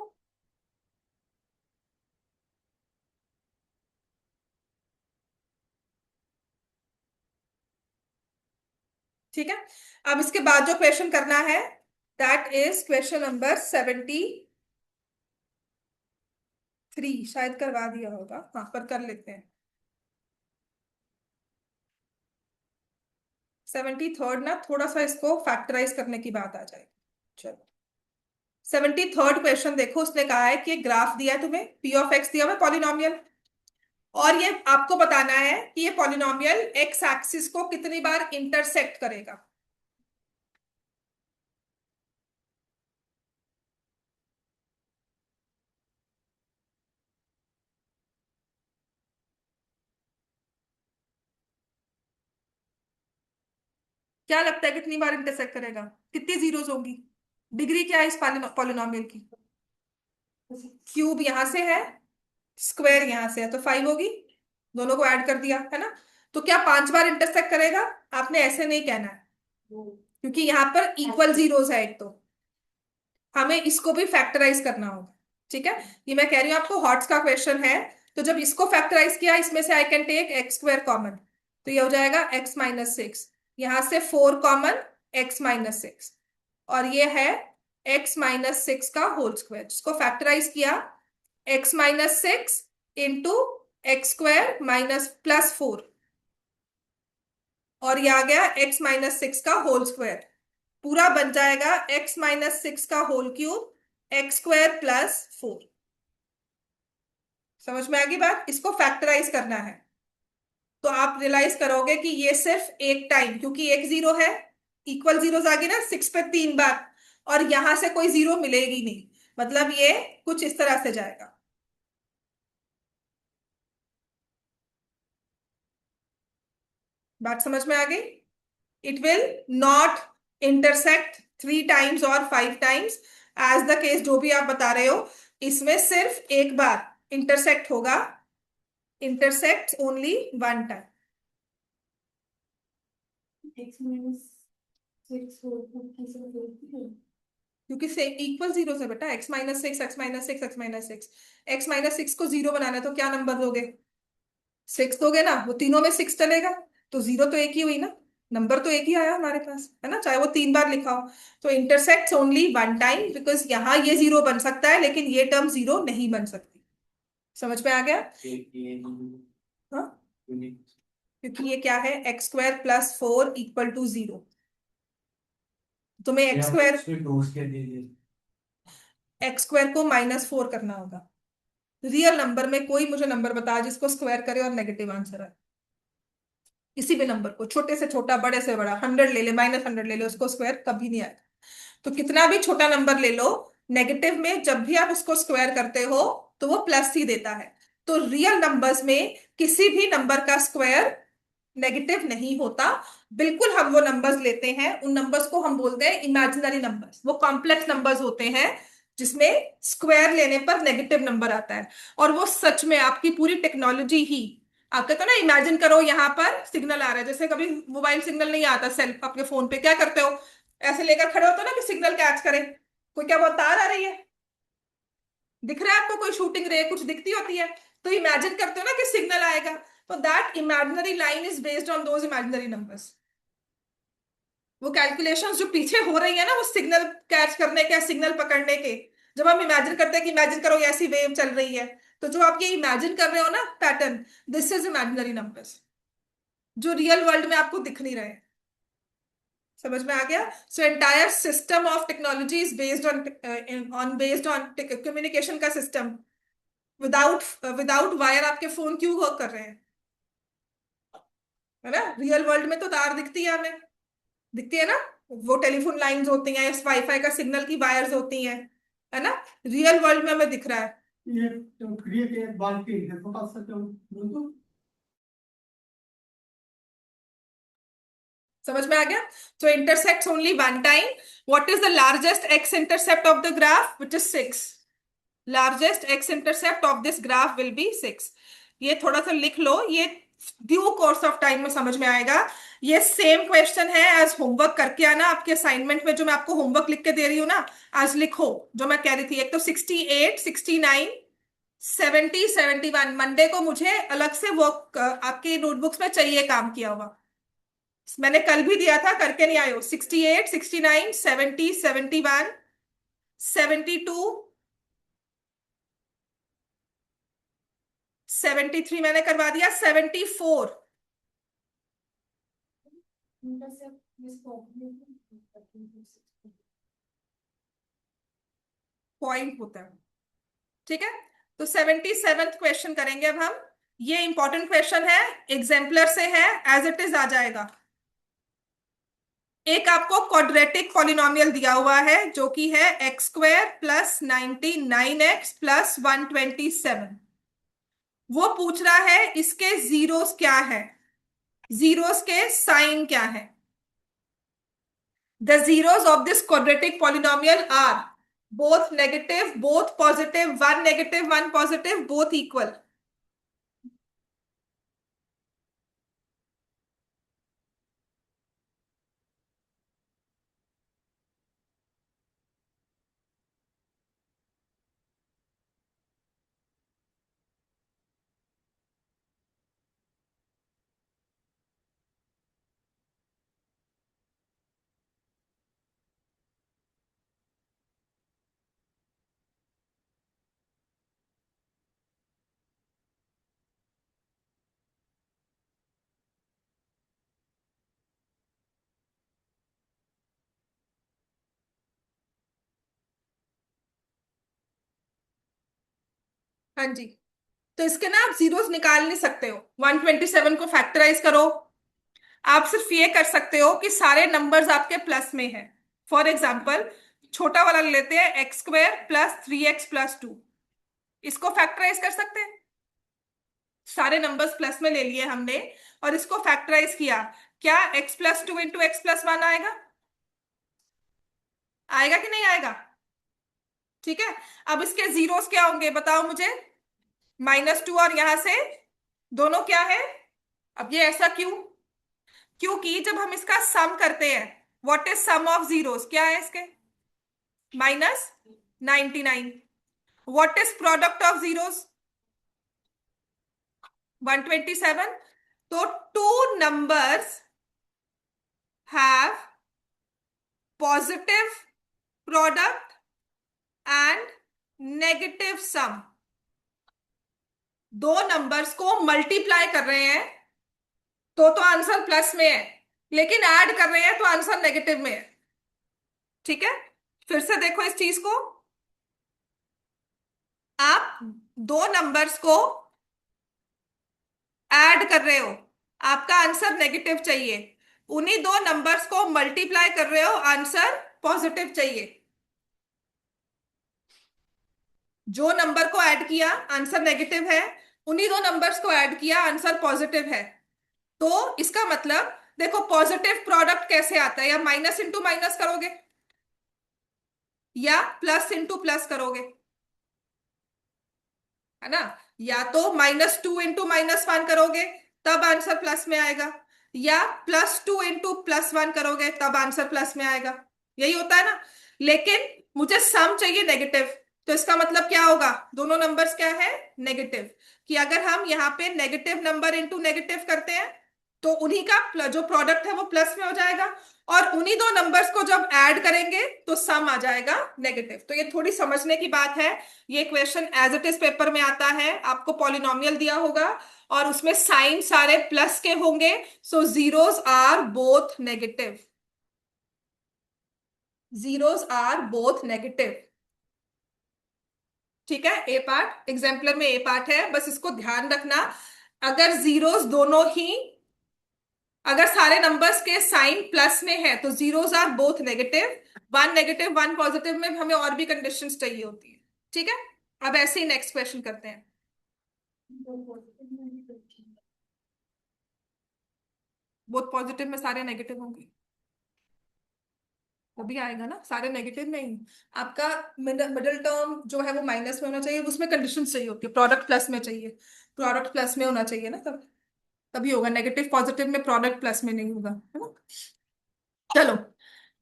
ठीक है। अब इसके बाद जो क्वेश्चन करना है दैट इज क्वेश्चन नंबर 73। शायद करवा दिया होगा, हाँ पर कर लेते हैं। 73rd ना थोड़ा सा इसको फैक्टराइज करने की बात आ जाएगी। चलो 73rd क्वेश्चन देखो, उसने कहा है कि ग्राफ दिया है तुम्हें, पी ऑफ एक्स दिया हुआ है पॉलिनोमियल, और ये आपको बताना है कि ये पॉलिनोमियल एक्स एक्सिस को कितनी बार इंटरसेक्ट करेगा। क्या लगता है कितनी बार इंटरसेक्ट करेगा? कितनी जीरोस होंगी? डिग्री क्या है इस पॉलिनोमियल की? क्यूब यहां से है, स्क्वायर यहां से है, तो 5 होगी। दोनों को ऐड कर दिया है ना। तो क्या 5 बार इंटरसेक्ट करेगा? आपने ऐसे नहीं कहना है, क्योंकि यहाँ पर इक्वल जीरोस है एक, तो हमें इसको भी फैक्टराइज करना होगा। ठीक है, ये मैं कह रही हूँ आपको, हॉट्स का क्वेश्चन है। तो जब इसको फैक्टराइज किया, इसमें से I can take x square common, तो ये हो जाएगा एक्स माइनस सिक्स। यहां से 4 कॉमन, एक्स माइनस सिक्स, और ये है एक्स माइनस सिक्स का होल स्क्वायर, जिसको फैक्टराइज किया x minus six into x square minus plus 4, और ये आ गया एक्स माइनस सिक्स का होल स्क्वायर। पूरा बन जाएगा एक्स माइनस सिक्स का whole cube x square plus 4। समझ में आ गई बात? इसको फैक्टराइज करना है, तो आप रियलाइज करोगे कि ये सिर्फ एक टाइम, क्योंकि एक जीरो है, इक्वल जीरोस आ गई ना 6 पे 3 बार, और यहां से कोई जीरो मिलेगी नहीं, मतलब ये कुछ इस तरह से जाएगा। बात समझ में आ गई? It will not intersect 3 times और 5 टाइम्स, एज द केस जो भी आप बता रहे हो, इसमें सिर्फ एक बार इंटरसेक्ट होगा, intersect only one time. X minus six क्योंकि से इक्वल जीरो से बेटा, x minus six, x minus six, x minus six. X minus six को जीरो बनाना है तो क्या नंबर दोगे? 6 दोगे ना, वो तीनों में 6 चलेगा, तो जीरो तो एक ही हुई ना, नंबर तो एक ही आया हमारे पास, है ना, चाहे वो 3 बार लिखा हो। तो intersect only one time, because यहाँ ये जीरो बन सकता है लेकिन ये टर्म जीरो नहीं बन सकती। समझ में आ गया? हाँ, क्योंकि ये क्या है, x square plus 4 equal to 0। तुम्हें एक्स स्क्वायर को -4 करना होगा। रियल नंबर में कोई मुझे नंबर बता जिसको स्क्वायर करे और नेगेटिव आंसर है। किसी भी नंबर को, छोटे से छोटा बड़े से बड़ा, 100 ले ले, -100 ले लो, उसको स्क्वायर कभी नहीं आएगा। तो कितना भी छोटा नंबर ले लो, नेगेटिव में जब भी आप उसको स्क्वायर करते हो तो वो प्लस ही देता है। तो रियल नंबर्स में किसी भी नंबर का स्क्वायर नेगेटिव नहीं होता। बिल्कुल हम वो नंबर्स लेते हैं, उन नंबर्स को हम बोलते हैं इमेजिनरी नंबर्स। वो कॉम्प्लेक्स नंबर्स होते हैं जिसमें स्क्वायर लेने पर नेगेटिव नंबर आता है। और वो सच में आपकी पूरी टेक्नोलॉजी ही, आप कहते हो ना, इमेजिन करो यहाँ पर सिग्नल आ रहा है, जैसे कभी मोबाइल सिग्नल नहीं आता सेल आपके फोन पे, क्या करते हो, ऐसे लेकर खड़े होते हो ना कि सिग्नल कैच करे। कोई क्या, बहुत तार आ रही है, दिख रहा है आपको, कोई शूटिंग रे कुछ दिखती होती है, तो इमेजिन करते हो ना कि सिग्नल आएगा। तो that imaginary line is based on those imaginary numbers. वो कैलकुलेशंस जो पीछे हो रही है ना, वो सिग्नल कैच करने के, सिग्नल पकड़ने के, जब हम इमेजिन करते हैं कि इमेजिन करो ये ऐसी वेव चल रही है, तो जो आप ये इमेजिन कर रहे हो ना pattern, this is imaginary numbers, जो रियल वर्ल्ड में आपको दिख नहीं रहे। समझ में आ गया? So entire system of technology is based on communication का सिस्टम। विदाउट वायर आपके फोन क्यों वर्क कर रहे हैं, है ना? रियल वर्ल्ड में तो तार दिखती है हमें, दिखती है ना, वो टेलीफोन लाइंस होती हैं, वाईफाई का सिग्नल की वायर्स होती हैं, है ना? रियल वर्ल्ड में हमें दिख रहा है। ये तो क्रिएट एक बाल्टी है, बता सकते हो बिल्कुल। समझ में आ गया? So intersects only one time. What is the largest X intercept of the graph? Which is 6। Largest X intercept of this graph will be 6। ये थोड़ा सा लिख लो, ये ड्यू कोर्स ऑफ टाइम में समझ में आएगा। ये सेम क्वेश्चन है, एज होमवर्क करके आना आपके असाइनमेंट में, जो मैं आपको होमवर्क लिख के दे रही हूँ ना, आज लिखो जो मैं कह रही थी। एक तो 68, 69, 70, 71 मंडे को मुझे अलग से वर्क आपकी नोटबुक्स में चाहिए काम किया हुआ। मैंने कल भी दिया था, करके नहीं आए हो। 68, 69, 70, 71, 72, 73 मैंने करवा दिया, 74 पॉइंट होता है। ठीक है, तो 77th क्वेश्चन करेंगे अब हम। ये इंपॉर्टेंट क्वेश्चन है, एग्जाम्पलर से है, एज इट इज आ जाएगा। एक आपको क्वाड्रेटिक पॉलिनोमियल दिया हुआ है जो कि है x square plus 99x plus 127। वो पूछ रहा है इसके जीरोस क्या है, जीरोस के साइन क्या है। The zeros of this quadratic polynomial are both negative, both positive, one negative one positive, both equal. हाँ जी, तो इसके ना आप जीरोस निकाल नहीं सकते हो। 127 को फैक्टराइज करो, आप सिर्फ ये कर सकते हो कि सारे नंबर्स आपके प्लस में हैं। फॉर एग्जाम्पल छोटा वाला ले लेते हैं, x square plus 3x plus 2। इसको फैक्टराइज कर सकते हैं, सारे नंबर्स प्लस में ले लिए हमने और इसको फैक्टराइज किया। क्या x plus 2 into x plus 1 आएगा? आएगा कि नहीं आएगा? ठीक है, अब इसके जीरोस क्या होंगे बताओ मुझे। -2 और यहां से दोनों क्या है। अब ये ऐसा क्यों? क्योंकि जब हम इसका सम करते हैं, what is sum of zeros, क्या है इसके? -99। What is product of zeros? 127। तो two numbers have positive product and negative sum. दो नंबर्स को मल्टीप्लाई कर रहे हैं तो आंसर प्लस में है, लेकिन ऐड कर रहे हैं तो आंसर नेगेटिव में है। ठीक है, फिर से देखो इस चीज को। आप दो नंबर्स को ऐड कर रहे हो, आपका आंसर नेगेटिव चाहिए। उन्हीं दो नंबर्स को मल्टीप्लाई कर रहे हो, आंसर पॉजिटिव चाहिए। जो नंबर को ऐड किया आंसर नेगेटिव है, उन्हीं दो नंबर्स को ऐड किया आंसर पॉजिटिव है। तो इसका मतलब देखो, पॉजिटिव प्रोडक्ट कैसे आता है, या माइनस इंटू माइनस करोगे या प्लस इंटू प्लस करोगे, है ना। या तो -2 इंटू -1 करोगे तब आंसर प्लस में आएगा, या +2 इंटू +1 करोगे तब आंसर प्लस में आएगा। यही होता है ना। लेकिन मुझे सम चाहिए नेगेटिव, तो इसका मतलब क्या होगा, दोनों नंबर्स क्या है, नेगेटिव। कि अगर हम यहाँ पे नेगेटिव नंबर इंटू नेगेटिव करते हैं तो उन्हीं का जो प्रोडक्ट है वो प्लस में हो जाएगा, और उन्हीं दो नंबर्स को जब ऐड करेंगे तो सम आ जाएगा नेगेटिव। तो ये थोड़ी समझने की बात है। ये question as it is paper में आता है, आपको पॉलिनोमियल दिया होगा और उसमें साइन सारे प्लस के होंगे, so zeros are both negative, zeros are both negative. ठीक है, ए पार्ट एग्जाम्पलर में ए पार्ट है, बस इसको ध्यान रखना। अगर जीरोस दोनों ही, अगर सारे नंबर्स के साइन प्लस में है तो zeros are both negative. One negative one positive में हमें और भी कंडीशंस चाहिए होती है। ठीक है, अब ऐसे ही नेक्स्ट क्वेश्चन करते हैं। बोथ पॉजिटिव में सारे नेगेटिव होंगे, तभी आएगा ना, सारे नेगेटिव में ही। आपका मिडिल टर्म जो है वो माइनस में होना चाहिए, उसमें कंडीशंस चाहिए होती है। प्रोडक्ट प्लस में चाहिए, प्रोडक्ट प्लस में होना चाहिए ना तब। तभी होगा, नेगेटिव पॉजिटिव में प्रोडक्ट प्लस में नहीं होगा, है ना। चलो,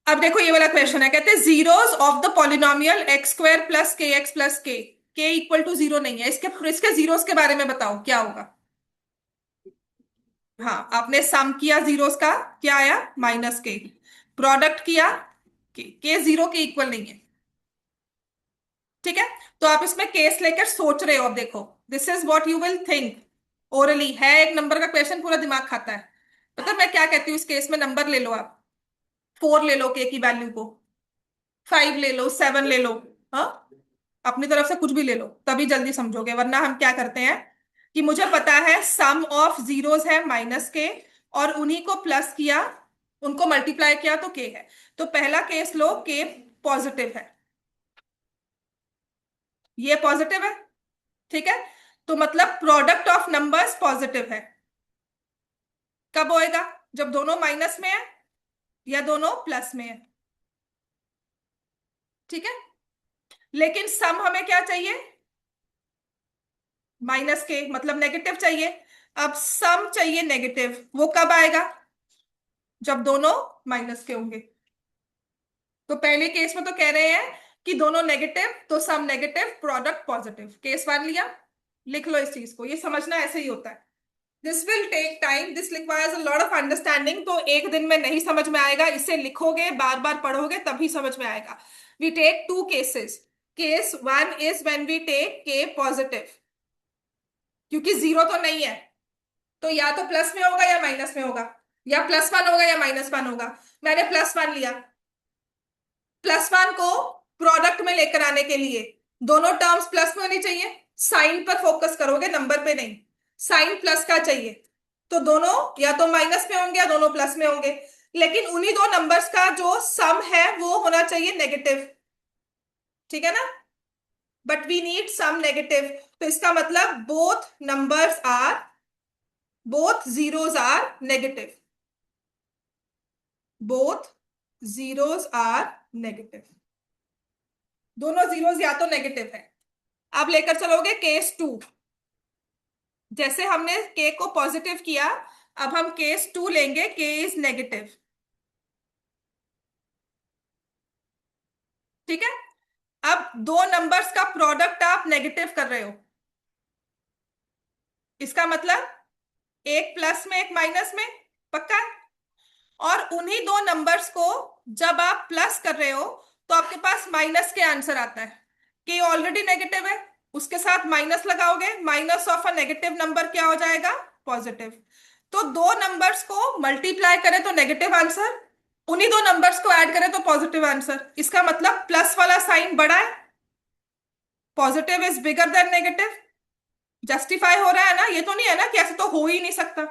अब देखो ये वाला क्वेश्चन है, कहते हैं zeros of the polynomial x square plus के एक्स प्लस के इक्वल टू जीरो नहीं है, इसके जीरोस के बारे में बताओ क्या होगा। हाँ, आपने सम किया जीरोस का, क्या आया, माइनस के। प्रोडक्ट किया, के जीरो के इक्वल नहीं है, ठीक है। तो आप इसमें केस लेकर सोच रहे हो, अब देखो, this is what you will think. Orally है, 1 नंबर का क्वेश्चन, पूरा दिमाग खाता है। पता है मैं क्या कहती हूँ इस केस में, नंबर ले लो आप, 4 ले लो के की वैल्यू को, 5 ले लो, 7 ले लो, हाँ, अपनी तरफ से कुछ भी ले लो, तभी जल्दी समझोगे। वरना हम क्या करते हैं कि मुझे पता है सम ऑफ जीरोस है माइनस के, और उन्हीं को प्लस किया, उनको मल्टीप्लाई किया तो के है। तो पहला केस लो, के पॉजिटिव है, ये पॉजिटिव है, ठीक है। तो मतलब प्रोडक्ट ऑफ नंबर्स पॉजिटिव है। कब होएगा, जब दोनों माइनस में है या दोनों प्लस में है, ठीक है। लेकिन सम हमें क्या चाहिए, माइनस के, मतलब नेगेटिव चाहिए। अब सम चाहिए नेगेटिव, वो कब आएगा, जब दोनों माइनस के होंगे। तो पहले केस में तो कह रहे हैं कि दोनों नेगेटिव, तो some negative, product positive, case 1 लिया। लिख लो इस चीज को, ये समझना ऐसे ही होता है। This will take time, this requires a lot of understanding. तो एक दिन में नहीं समझ में आएगा, इसे लिखोगे, बार बार पढ़ोगे, तभी समझ में आएगा। We take 2 cases. Case 1 is when we take k positive, क्योंकि जीरो तो नहीं है, तो या तो प्लस में होगा या माइनस में होगा, या +1 होगा या -1 होगा। मैंने +1 लिया। +1 को प्रोडक्ट में लेकर आने के लिए दोनों टर्म्स प्लस में होनी चाहिए। साइन पर फोकस करोगे, नंबर पे नहीं। साइन प्लस का चाहिए, तो दोनों या तो माइनस में होंगे या दोनों प्लस में होंगे। लेकिन उन्हीं दो नंबर्स का जो सम है वो होना चाहिए नेगेटिव, ठीक है ना। But we need sum negative, तो इसका मतलब both zeros are negative, both zeros are negative, दोनों जीरोस या तो नेगेटिव है। अब लेकर चलोगे केस 2, जैसे हमने के को पॉजिटिव किया, अब हम केस 2 लेंगे, के इज नेगेटिव, ठीक है। अब दो नंबर्स का प्रोडक्ट आप नेगेटिव कर रहे हो, इसका मतलब एक प्लस में एक माइनस में, पक्का। और उन्हीं दो नंबर्स को जब आप प्लस कर रहे हो तो आपके पास माइनस के आंसर आता है। के ऑलरेडी नेगेटिव है, उसके साथ माइनस लगाओगे, minus of a negative number क्या हो जाएगा, पॉजिटिव। तो दो नंबर्स को मल्टीप्लाई करें तो नेगेटिव आंसर, उन्हीं दो नंबर्स को ऐड करें तो पॉजिटिव आंसर। इसका मतलब प्लस वाला साइन बड़ा है, positive is bigger than negative. Justify हो रहा है ना, ये तो नहीं है ना कि ऐसे तो हो ही नहीं सकता,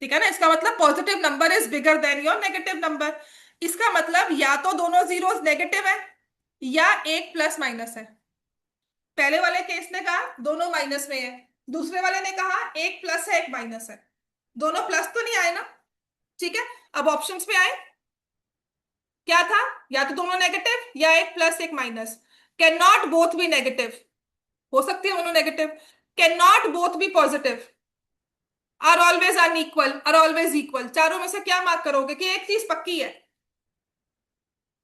ठीक है ना। इसका मतलब positive number is bigger than your negative number. इसका मतलब या तो दोनों जीरोस नेगेटिव है या एक प्लस माइनस है। पहले वाले केस ने कहा दोनों माइनस में है, दूसरे वाले ने कहा एक प्लस है एक माइनस है, दोनों प्लस तो नहीं आए ना, ठीक है। अब ऑप्शंस में आए, क्या था, या तो दोनों नेगेटिव या एक प्लस एक minus. Can not both be negative, हो सकती है दोनों negative. Can not both be positive, are always unequal, are always equal. चारों में से क्या मार्क करोगे कि एक चीज पक्की है,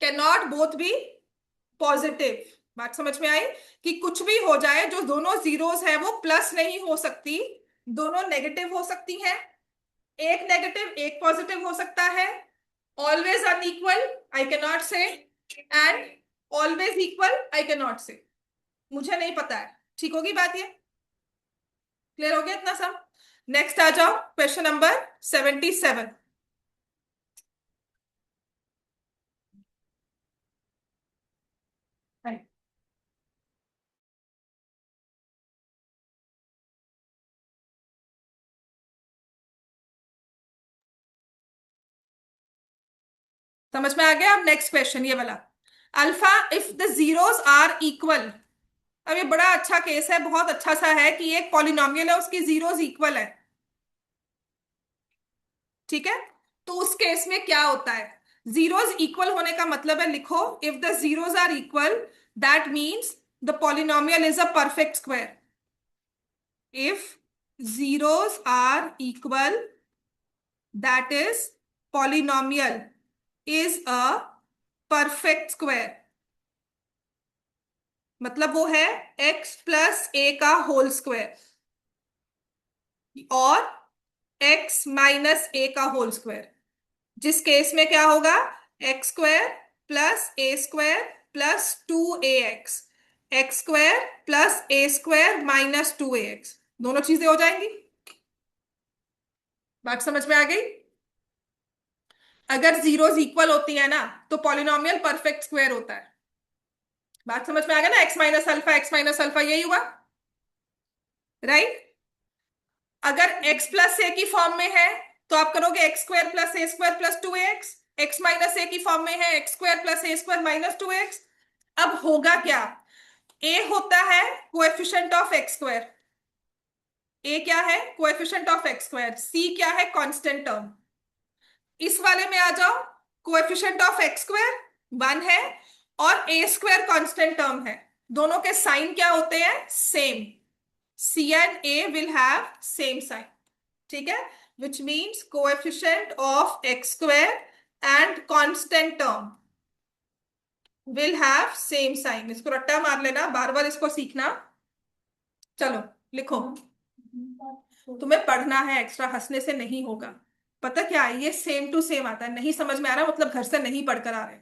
can not both be positive. बात समझ में आई कि कुछ भी हो जाए, जो दोनों जीरोस है वो प्लस नहीं हो सकती, दोनों नेगेटिव हो सकती हैं। एक नेगेटिव एक पॉजिटिव हो सकता है। Always unequal I can not say, and always equal I can not say. मुझे नहीं पता है, ठीक होगी बात, ये क्लियर हो गया इतना सब। नेक्स्ट आ जाओ, क्वेश्चन नंबर 77। समझ में आ गया। अब नेक्स्ट क्वेश्चन ये वाला, alpha if the zeros are equal. अब ये बड़ा अच्छा केस है, बहुत अच्छा सा है कि एक पॉलिनोमियल है, उसकी जीरोस इक्वल है, ठीक है। तो उस केस में क्या होता है, जीरोस इक्वल होने का मतलब है, लिखो, if the zeros are equal that means the polynomial is a perfect square. इफ zeros are equal, that is polynomial is a perfect square, मतलब वो है x प्लस ए का होल स्क्वायर और x माइनस ए का whole square, जिस case में क्या होगा, X square plus A square plus 2ax, X square plus A square minus 2ax, दोनों चीजें हो जाएंगी। बात समझ में आ गई? अगर जीरोस इक्वल होती है ना तो पॉलिनोमियल परफेक्ट स्क्वायर होता है। बात समझ में आ गया ना, एक्स माइनस अल्फा यही हुआ, राइट? अगर x प्लस ए की फॉर्म में है तो आप करोगे X square plus A square plus 2ax, X minus A की फॉर्म में है x square plus A square minus 2ax। अब होगा क्या, a होता है coefficient of X square, a क्या है, coefficient of X square, c क्या है, कांस्टेंट टर्म। इस वाले में आ जाओ, कोएफिशिएंट ऑफ एक्स स्क्वायर 1 है और ए स्क्वायर कांस्टेंट टर्म है, दोनों के साइन क्या होते हैं, same, C and A will have same sign, ठीक है, which means coefficient of x square and constant term will have same sign। इसको रट्टा मार लेना, बार बार इसको सीखना। चलो लिखो, तुम्हें पढ़ना है एक्स्ट्रा, हंसने से नहीं होगा। पता क्या है, ये सेम टू सेम आता है, नहीं समझ में आ रहा मतलब घर से नहीं पढ़कर आ रहे।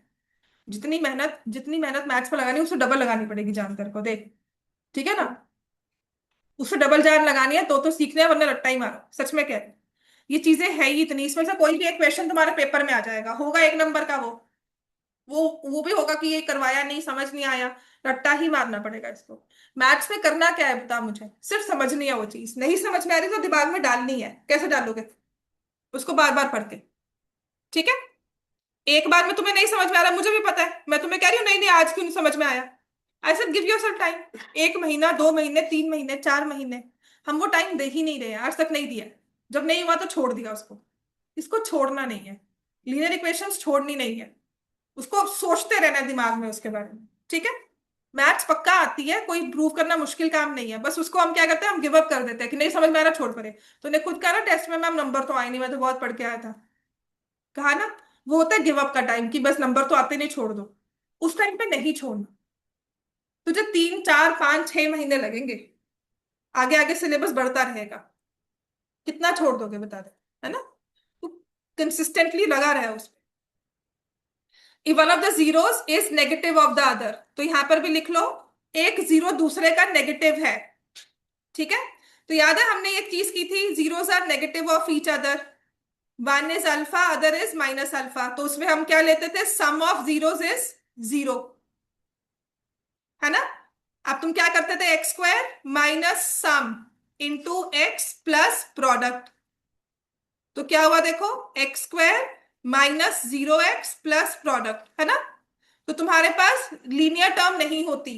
जितनी मेहनत मैथ्स पर लगानी है उसको डबल लगानी पड़ेगी जानकर को, देख, ठीक है ना, उससे डबल जान लगानी है तो सीखने हैं, वरना रट्टा ही मारो, सच में कह रही हूं। ये चीजें है ही इतनी, इसमें से कोई भी एक क्वेश्चन तुम्हारे पेपर में आ जाएगा, होगा 1 नंबर का, वो भी होगा कि ये करवाया नहीं, समझ नहीं आया, रट्टा ही मारना पड़ेगा इसको। मैथ्स में करना क्या है बता मुझे, सिर्फ समझनी है वो चीज, नहीं समझ में आ रही तो दिमाग में डालनी है, कैसे डालोगे उसको, बार बार पढ़ के, ठीक है। एक बार में तुम्हें नहीं समझ में आ रहा, मुझे भी पता है, मैं तुम्हें कह रही हूँ नहीं नहीं आज क्यों नहीं समझ में आया, I said give yourself time, 1 महीना 2 महीने 3 महीने 4 महीने, हम वो टाइम दे ही नहीं रहे हैं, आज तक नहीं दिया, जब नहीं हुआ तो छोड़ दिया उसको, इसको छोड़ना नहीं है, लीनियर इक्वेशंस छोड़नी नहीं है, उसको सोचते रहना है दिमाग में उसके बारे में, ठीक है। मैथ्स पक्का आती है, कोई प्रूव करना मुश्किल काम नहीं है, बस उसको हम क्या करते हैं, हम गिव अप कर देते हैं कि नहीं समझ में आ रहा, छोड़ पड़े। तो ने खुद कहा ना टेस्ट में, मैम नंबर तो आए नहीं, मैं तो बहुत पढ़ के आया था, कहा ना, वो होता है गिव अप का टाइम कि बस नंबर तो आते नहीं, छोड़ दो, उस टाइम पे नहीं छोड़ना। तुझे 3 4 5 6 महीने लगेंगे, आगे आगे सिलेबस बढ़ता रहेगा, कितना छोड़ दोगे बता दे, है ना, तो कंसिस्टेंटली लगा रहे उस पे। if one of the zeros is negative of the other, तो यहां पर भी लिख लो, एक जीरो दूसरे का नेगेटिव है, ठीक है। तो याद है हमने एक चीज की थी, zeros are negative of each other, one is alpha other is minus alpha, तो उसमें हम क्या लेते थे, सम ऑफ जीरोस इज 0, है ना। अब तुम क्या करते थे, एक्स स्क्वायर माइनस सम इंटू एक्स प्लस प्रोडक्ट, तो क्या हुआ देखो, x square minus 0x plus product, है ना। तो तुम्हारे पास लीनियर टर्म नहीं होती,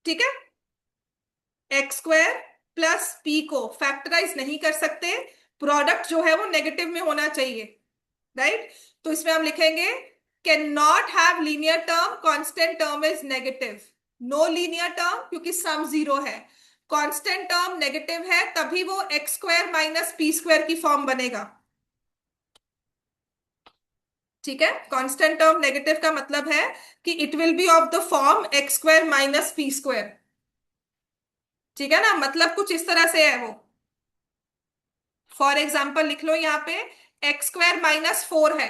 ठीक है, एक्स स्क्वायर प्लस पी को फैक्टराइज नहीं कर सकते, प्रोडक्ट जो है वो नेगेटिव में होना चाहिए, राइट। तो इसमें हम लिखेंगे can not have linear term, constant term is negative, no linear term क्योंकि सम 0 है, कांस्टेंट टर्म नेगेटिव है तभी वो x square minus P square की फॉर्म बनेगा, ठीक है। कांस्टेंट टर्म नेगेटिव का मतलब है कि it will be of the form x square minus P square, ठीक है ना, मतलब कुछ इस तरह से है वो। फॉर एग्जाम्पल लिख लो यहाँ पे, एक्स स्क्वायर माइनस 4 है,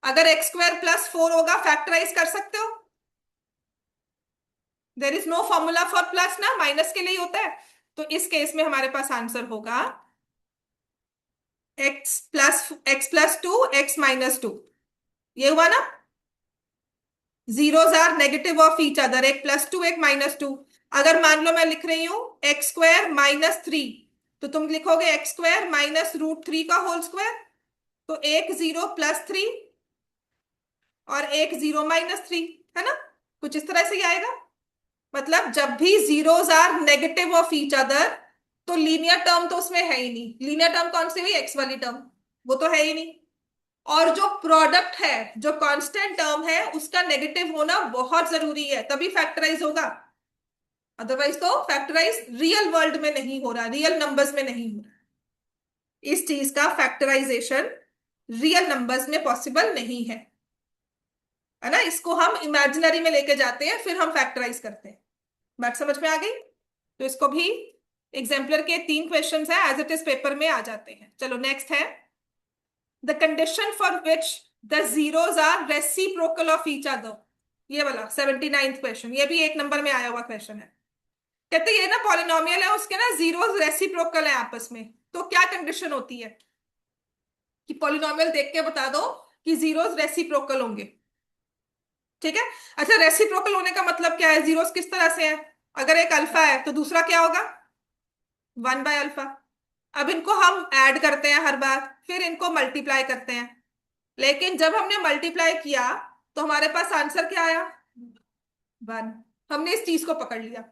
अगर एक्स स्क्वायर प्लस 4 होगा फैक्टराइज कर सकते हो, there is no formula for plus ना, माइनस के लिए होता है। तो इस केस में हमारे पास आंसर होगा x+2 x-2, ये हुआ ना, zeros are negative of each other, एक +2 एक -2। अगर मान लो मैं लिख रही हूं एक्स स्क्वायर -3, तो तुम लिखोगे एक्स स्क्वायर -√3 का होल स्क्वायर, तो एक 0 +3 और एक 0 -3, है ना, कुछ इस तरह से ही आएगा। मतलब जब भी zeros are negative of each other तो लीनियर टर्म तो उसमें है ही नहीं, लीनियर टर्म कौन सी हुई, एक्स वाली टर्म, वो तो है ही नहीं। और जो प्रोडक्ट है, जो कांस्टेंट टर्म है, उसका नेगेटिव होना बहुत जरूरी है, तभी फैक्टराइज होगा, अदरवाइज तो फैक्टराइज रियल वर्ल्ड में नहीं हो रहा, रियल नंबर्स में नहीं हो रहा। इस चीज का फैक्टराइजेशन रियल नंबर्स में पॉसिबल नहीं है ना। इसको हम इमेजिनरी में लेके जाते हैं, फिर हम फैक्टराइज करते हैं। बात समझ में आ गई? तो इसको भी एग्जाम्पलर के 3 क्वेश्चंस है, एज इट इज पेपर में आ जाते हैं। चलो नेक्स्ट है, the condition for which the zeros are reciprocal of each other. ये वाला 79th क्वेश्चन, ये भी 1 नंबर में आया हुआ क्वेश्चन है। कहते ये ना पॉलिनोमियल है, उसके ना जीरोस रेसिप्रोकल है आपस में, तो क्या कंडीशन होती है कि पॉलिनोमियल देख के बता दो कि जीरोस रेसिप्रोकल होंगे। ठीक है, अच्छा रेसिप्रोकल होने का मतलब क्या है? जीरोस किस तरह से है? अगर एक अल्फा है तो दूसरा क्या होगा? 1/अल्फा। अब इनको हम ऐड करते हैं हर बार, फिर इनको मल्टीप्लाई करते हैं, लेकिन जब हमने मल्टीप्लाई किया तो हमारे पास आंसर क्या आया? 1। हमने इस चीज को पकड़ लिया।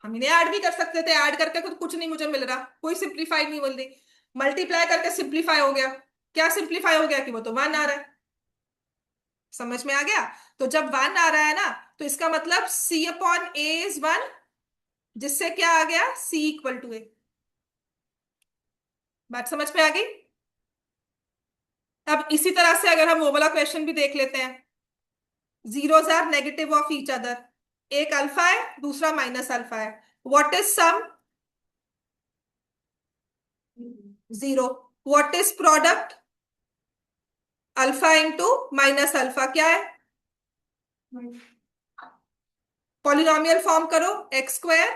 हम इन्हें ऐड भी कर सकते थे, ऐड करके कुछ नहीं मुझे मिल रहा, कोई सिंप्लीफाई नहीं मिल रही। मल्टीप्लाई करके सिंप्लीफाई हो गया। क्या सिंप्लीफाई हो गया? कि वो तो 1 आ रहा है। समझ में आ गया? तो जब 1 आ रहा है ना, तो इसका मतलब C/A इज 1, जिससे क्या आ गया? C=A। बात समझ में आ गई? अब इसी तरह से अगर हम वो वाला क्वेश्चन भी देख लेते हैं, zeros are negative of each other. एक अल्फा है, दूसरा माइनस अल्फा है। What is sum? 0। What is product? Alpha into minus alpha क्या है? पॉलिनोमियल फॉर्म करो, x²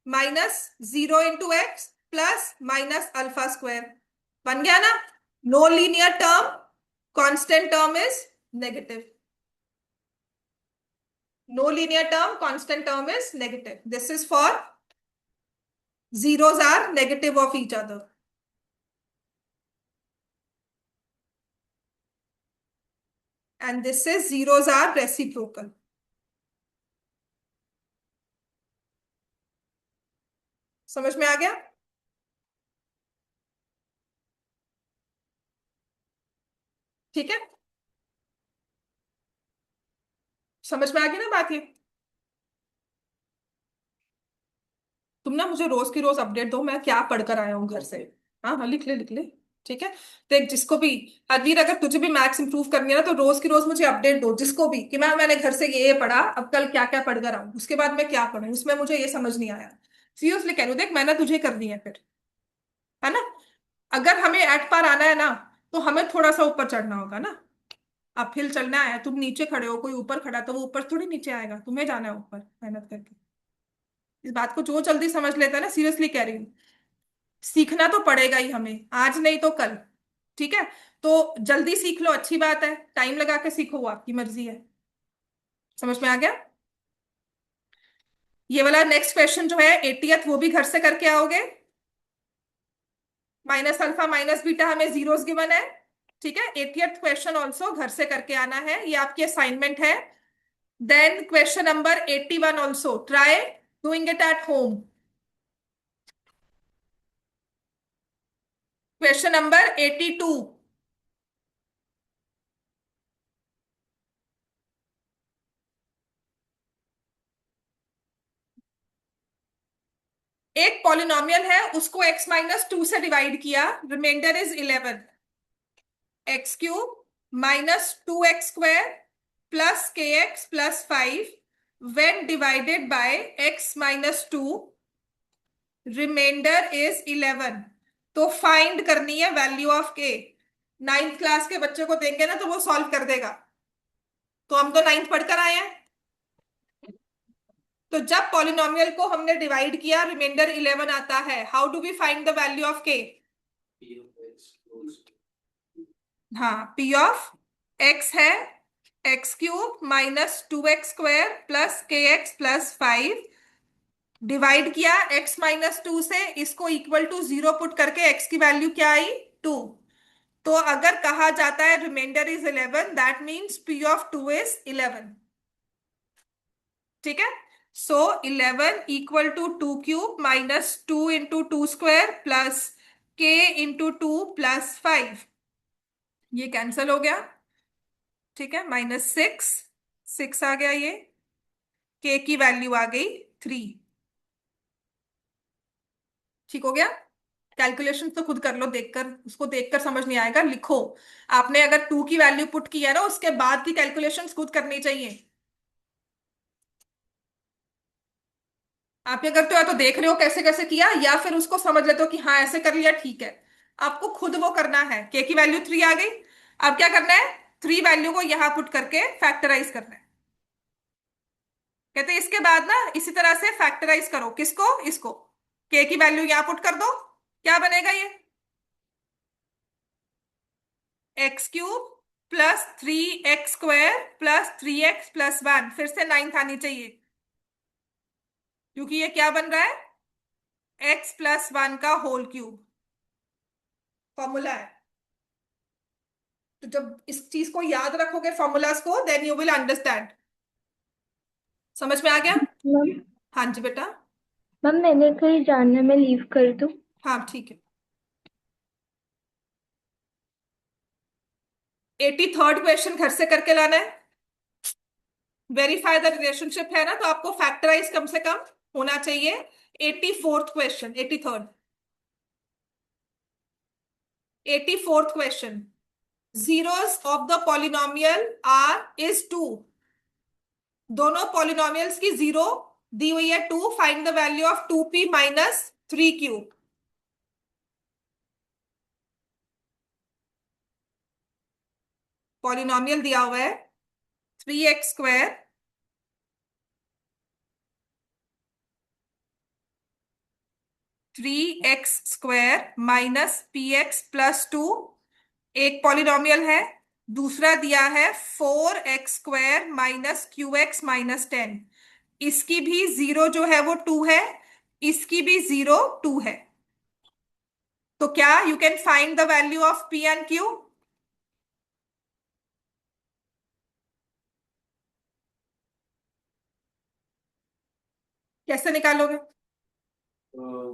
minus 0 into x plus minus alpha square. बन गया ना? No linear term, constant term is negative. No linear term, constant term is negative. This is for zeros are negative of each other. And this is zeros are reciprocal. समझ में आ गया? ठीक है, समझ में आ गई ना बात ये? तुम ना मुझे रोज की रोज अपडेट दो, मैं क्या पढ़कर आया हूँ घर से। हाँ हाँ, लिख ले लिख ले। ठीक है, देख जिसको भी, अदवीर अगर तुझे भी मैथ्स इंप्रूव करनी है ना, तो रोज की रोज मुझे अपडेट दो, जिसको भी, कि मैंने घर से ये पढ़ा, अब कल क्या क्या पढ़कर आऊँ, उसके बाद मैं क्या पढ़ूँ, उसमें मुझे ये समझ नहीं आया। सीरियसली कह रही हूँ, देख मेहनत तुझे करनी है फिर, है ना। अगर हमें एट पार आना है ना, तो हमें थोड़ा सा ऊपर चढ़ना होगा ना। अपहिल चलना है, तुम नीचे खड़े हो, कोई ऊपर खड़ा, तो वो ऊपर थोड़ी नीचे आएगा, तुम्हें जाना है ऊपर मेहनत करके। इस बात को जो जल्दी समझ लेता है ना, सीरियसली कह रही हूँ, सीखना तो पड़ेगा ही हमें, आज नहीं तो कल। ठीक है, तो जल्दी सीख लो, अच्छी बात है, टाइम लगा के सीखो, वो आपकी मर्जी है। समझ में आ गया? ये वाला नेक्स्ट क्वेश्चन जो है 80th, वो भी घर से करके आओगे। माइनस अल्फा माइनस बीटा हमें जीरोस गिवन है। ठीक है, 80th क्वेश्चन ऑल्सो घर से करके आना है, ये आपकी असाइनमेंट है। Then question number 81 also. Try doing it at home. Question number 82. एक पॉलिनोमियल है, उसको x-2 से डिवाइड किया, remainder is 11। x³ -2x² plus kx plus 5 when divided by x-2, remainder is 11। तो फाइंड करनी है value of k। 9th class के बच्चे को देंगे ना, तो वो सॉल्व कर देगा। तो हम तो 9th पढ़कर आए हैं। तो जब पॉलिनोमियल को हमने डिवाइड किया, रिमाइंडर 11 आता है, how do we find the value of k? हाँ, p ऑफ x है x³ -2x² plus kx plus 5, divide किया x-2 से, इसको इक्वल टू 0 पुट करके x की वैल्यू क्या आई? 2। तो अगर कहा जाता है remainder is 11, that means p of 2 is 11। ठीक है, so 11 equal to 2³ -2 into 2² plus k into 2 plus 5, ये कैंसल हो गया। ठीक है, -6 6 आ गया, ये k की वैल्यू आ गई 3। ठीक हो गया? कैलकुलेशन तो खुद कर लो, देखकर, उसको देखकर समझ नहीं आएगा, लिखो। आपने अगर 2 की वैल्यू पुट की है ना, उसके बाद की कैलकुलेशंस खुद करनी चाहिए। आप ये करते हो या तो देख रहे हो कैसे कैसे किया, या फिर उसको समझ लेते हो कि हाँ ऐसे कर लिया ठीक है। आपको खुद वो करना है। के की वैल्यू 3 आ गई। अब क्या करना है? 3 वैल्यू को यहां पुट करके फैक्टराइज करना है। कहते हैं इसके बाद ना इसी तरह से फैक्टराइज करो। किसको? इसको। के की वैल्यू यहां पुट कर दो। क्या बनेगा ये? x³ +3x² +3x+1, फिर से 9 आनी चाहिए, क्योंकि ये क्या बन रहा है? x+1 का होल क्यूब फॉर्मूला है। तो जब इस चीज को याद रखोगे, फॉर्मूलाज को, देन यू विल अंडरस्टैंड। समझ में आ गया? मैम हाँ जी बेटा। मैम मैंने कहीं जाना, मैं लीव कर दूं? हाँ ठीक है। 83rd क्वेश्चन घर से करके लाना है। वेरीफाई द रिलेशनशिप है ना, तो आपको फैक्टराइज कम से कम होना चाहिए। 84th question, 83rd, 84th question. zeros of the polynomial r is 2। दोनों पॉलिनोमियल्स की जीरो दी हुई है 2। Find the value of 2p minus 3q। Polynomial दिया हुआ है 3x² -3x² एक पॉलिनोमियल है। दूसरा दिया है 4x² -qx-10। इसकी भी जीरो जो है वो 2 है, इसकी भी जीरो 2 है। तो क्या you can find the value of p and q? कैसे निकालोगे?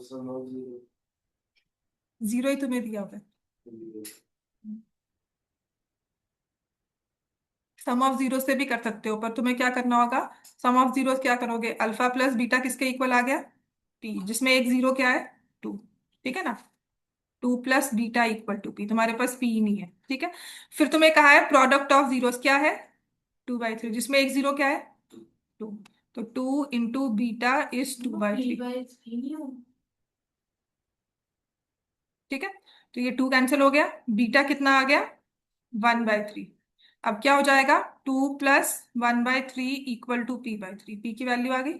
सम ऑफ जीरो ही तुम्हें दिया हुआ है। जीरो। सम ऑफ जीरो से भी कर सकते हो, पर तुम्हें क्या करना होगा? सम ऑफ जीरो क्या करोगे? अल्फा प्लस बीटा किसके इक्वल आ गया? p, जिसमें एक जीरो क्या है? 2। ठीक है ना? 2 + बीटा इक्वल टू p। तुम्हारे पास p ही नहीं है, ठीक है। फिर तुम्हें कहा है प्रोडक्ट ऑफ जीरोस क्या है? 2/3, जिसमें एक जीरो क्या है? 2। तो 2 × बीटा इज 2/3। ठीक है। तो ये 2 कैंसिल हो गया। बीटा कितना आ गया? 1/3। अब क्या हो जाएगा? 2 + 1/3 इक्वल टू p/3। p की वैल्यू आ गई।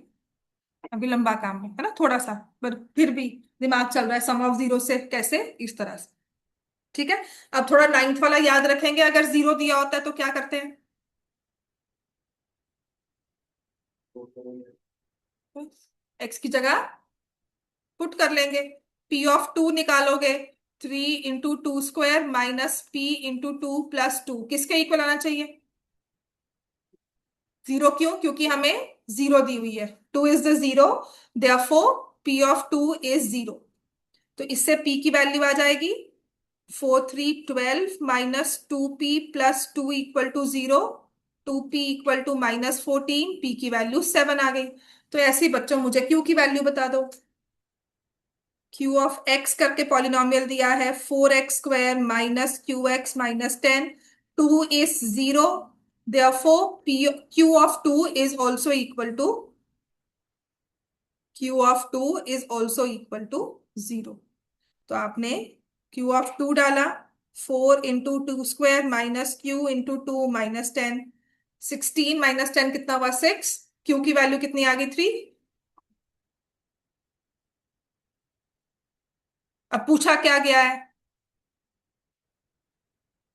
अभी लंबा काम है ना थोड़ा सा, पर फिर भी दिमाग चल रहा है सम ऑफ जीरो से कैसे, इस तरह से। ठीक है। अब थोड़ा 9th वाला याद रखेंगे। अगर जीरो दिया होता है तो क्या करते हैं? एक्स की जगह पुट कर लेंगे। p(2) निकालोगे। 3 × 2² -p × 2 + 2 किसके इक्वल आना चाहिए? जीरो। क्यों? क्योंकि हमें जीरो दी हुई है। 2 is the zero, therefore p(2) is zero. तो इससे p की वैल्यू आ जाएगी 4 3 12 -2p + 2 = 0। 2p = -14। p की वैल्यू 7 आ गई। तो ऐसे ही बच्चों मुझे q की वैल्यू बता दो। q ऑफ x करके पॉलिनोमियल दिया है 4x² -qx-10। 2 is zero, therefore p q of 2 is also equal to zero. तो आपने q of 2 डाला। 4 × 2² -q × 2 -10। 16 - 10 कितना हुआ? 6। q की वैल्यू कितनी आ गई? 3। अब पूछा क्या गया है?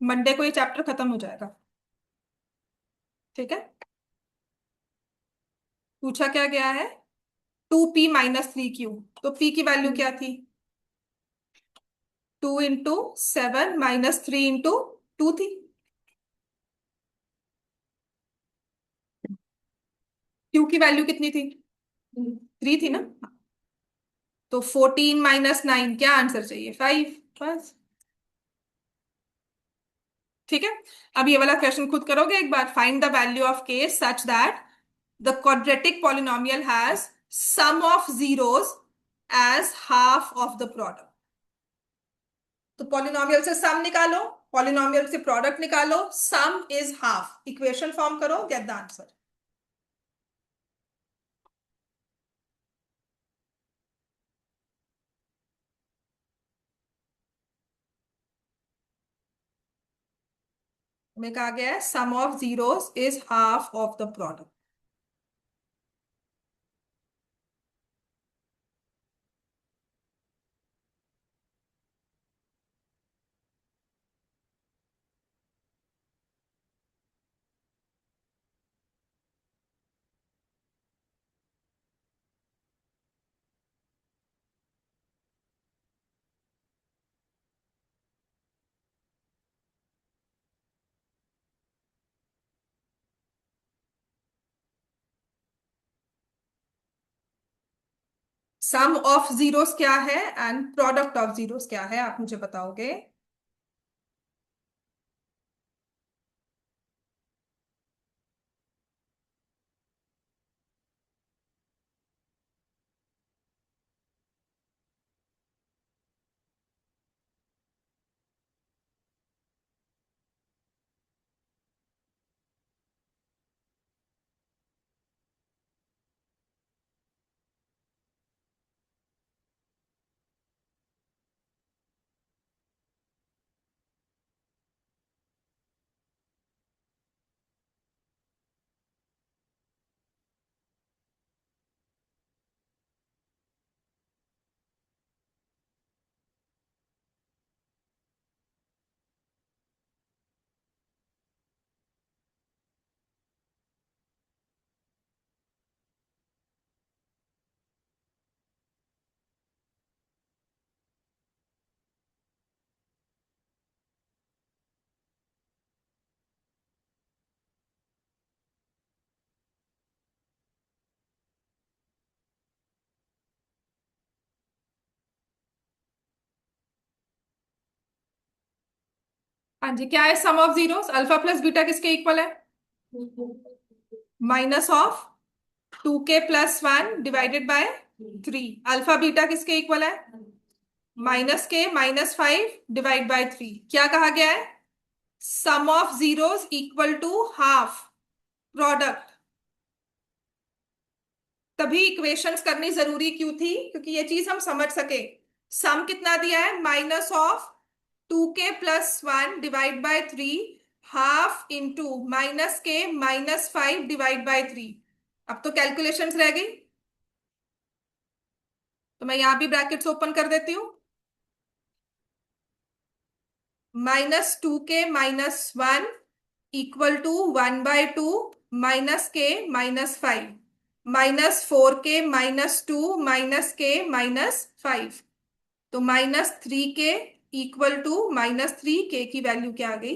मंडे को ये चैप्टर खत्म हो जाएगा। ठीक है। पूछा क्या गया है? 2p -3q। तो p की वैल्यू क्या थी? 2 × 7 -3 × 2 थी। q की वैल्यू कितनी थी? 3 थी ना। तो 14 - 9 क्या आंसर चाहिए? 5। बस। ठीक है। अब ये वाला क्वेश्चन खुद करोगे एक बार। Find the value of k such that the quadratic polynomial has sum of zeros as half of the product. तो पॉलिनोमियल से सम निकालो, पॉलिनोमियल से प्रोडक्ट निकालो, sum is half, equation form करो, गेट द आंसर. में कहा गया है sum of zeros is half of the product. Sum of zeros क्या है एंड प्रोडक्ट ऑफ जीरोस क्या है, आप मुझे बताओगे. हाँ जी, क्या है sum of zeros? Alpha plus beta किसके इक्वल है? Minus of 2k+1 divided by 3. Alpha beta किसके इक्वल है? -k-5 divide by 3. क्या कहा गया है? Sum of zeros equal to half product. तभी इक्वेशंस करनी जरूरी क्यों थी? क्योंकि ये चीज हम समझ सके. सम कितना दिया है? -2k+1 divide by 3 half into -k-5 divide by 3. अब तो कैलकुलेशंस रह गई, तो मैं यहां भी ब्रैकेट्स ओपन कर देती हूं. -2k-1 equal to 1/2 -k-5 -4k-2 -k-5. तो -3k इक्वल टू -3k की वैल्यू क्या आ गई?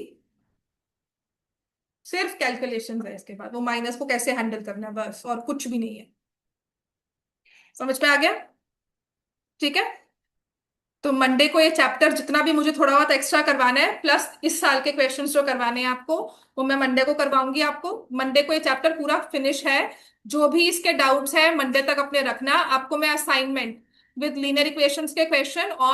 सिर्फ कैलकुलेशन है, इसके बाद वो माइनस को कैसे हैंडल करना है, बस, और कुछ भी नहीं है. समझ में आ गया? ठीक है. तो मंडे को ये चैप्टर जितना भी मुझे थोड़ा बहुत एक्स्ट्रा करवाना है, प्लस इस साल के क्वेश्चंस जो करवाने हैं आपको, वो मैं मंडे को करवाऊंगी आपको. मंडे को ये चैप्टर पूरा फिनिश है. जो भी इसके डाउट्स है मंडे तक अपने रखना. आपको मैं असाइनमेंट विद लीनियर इक्वेशंस के क्वेश्चन और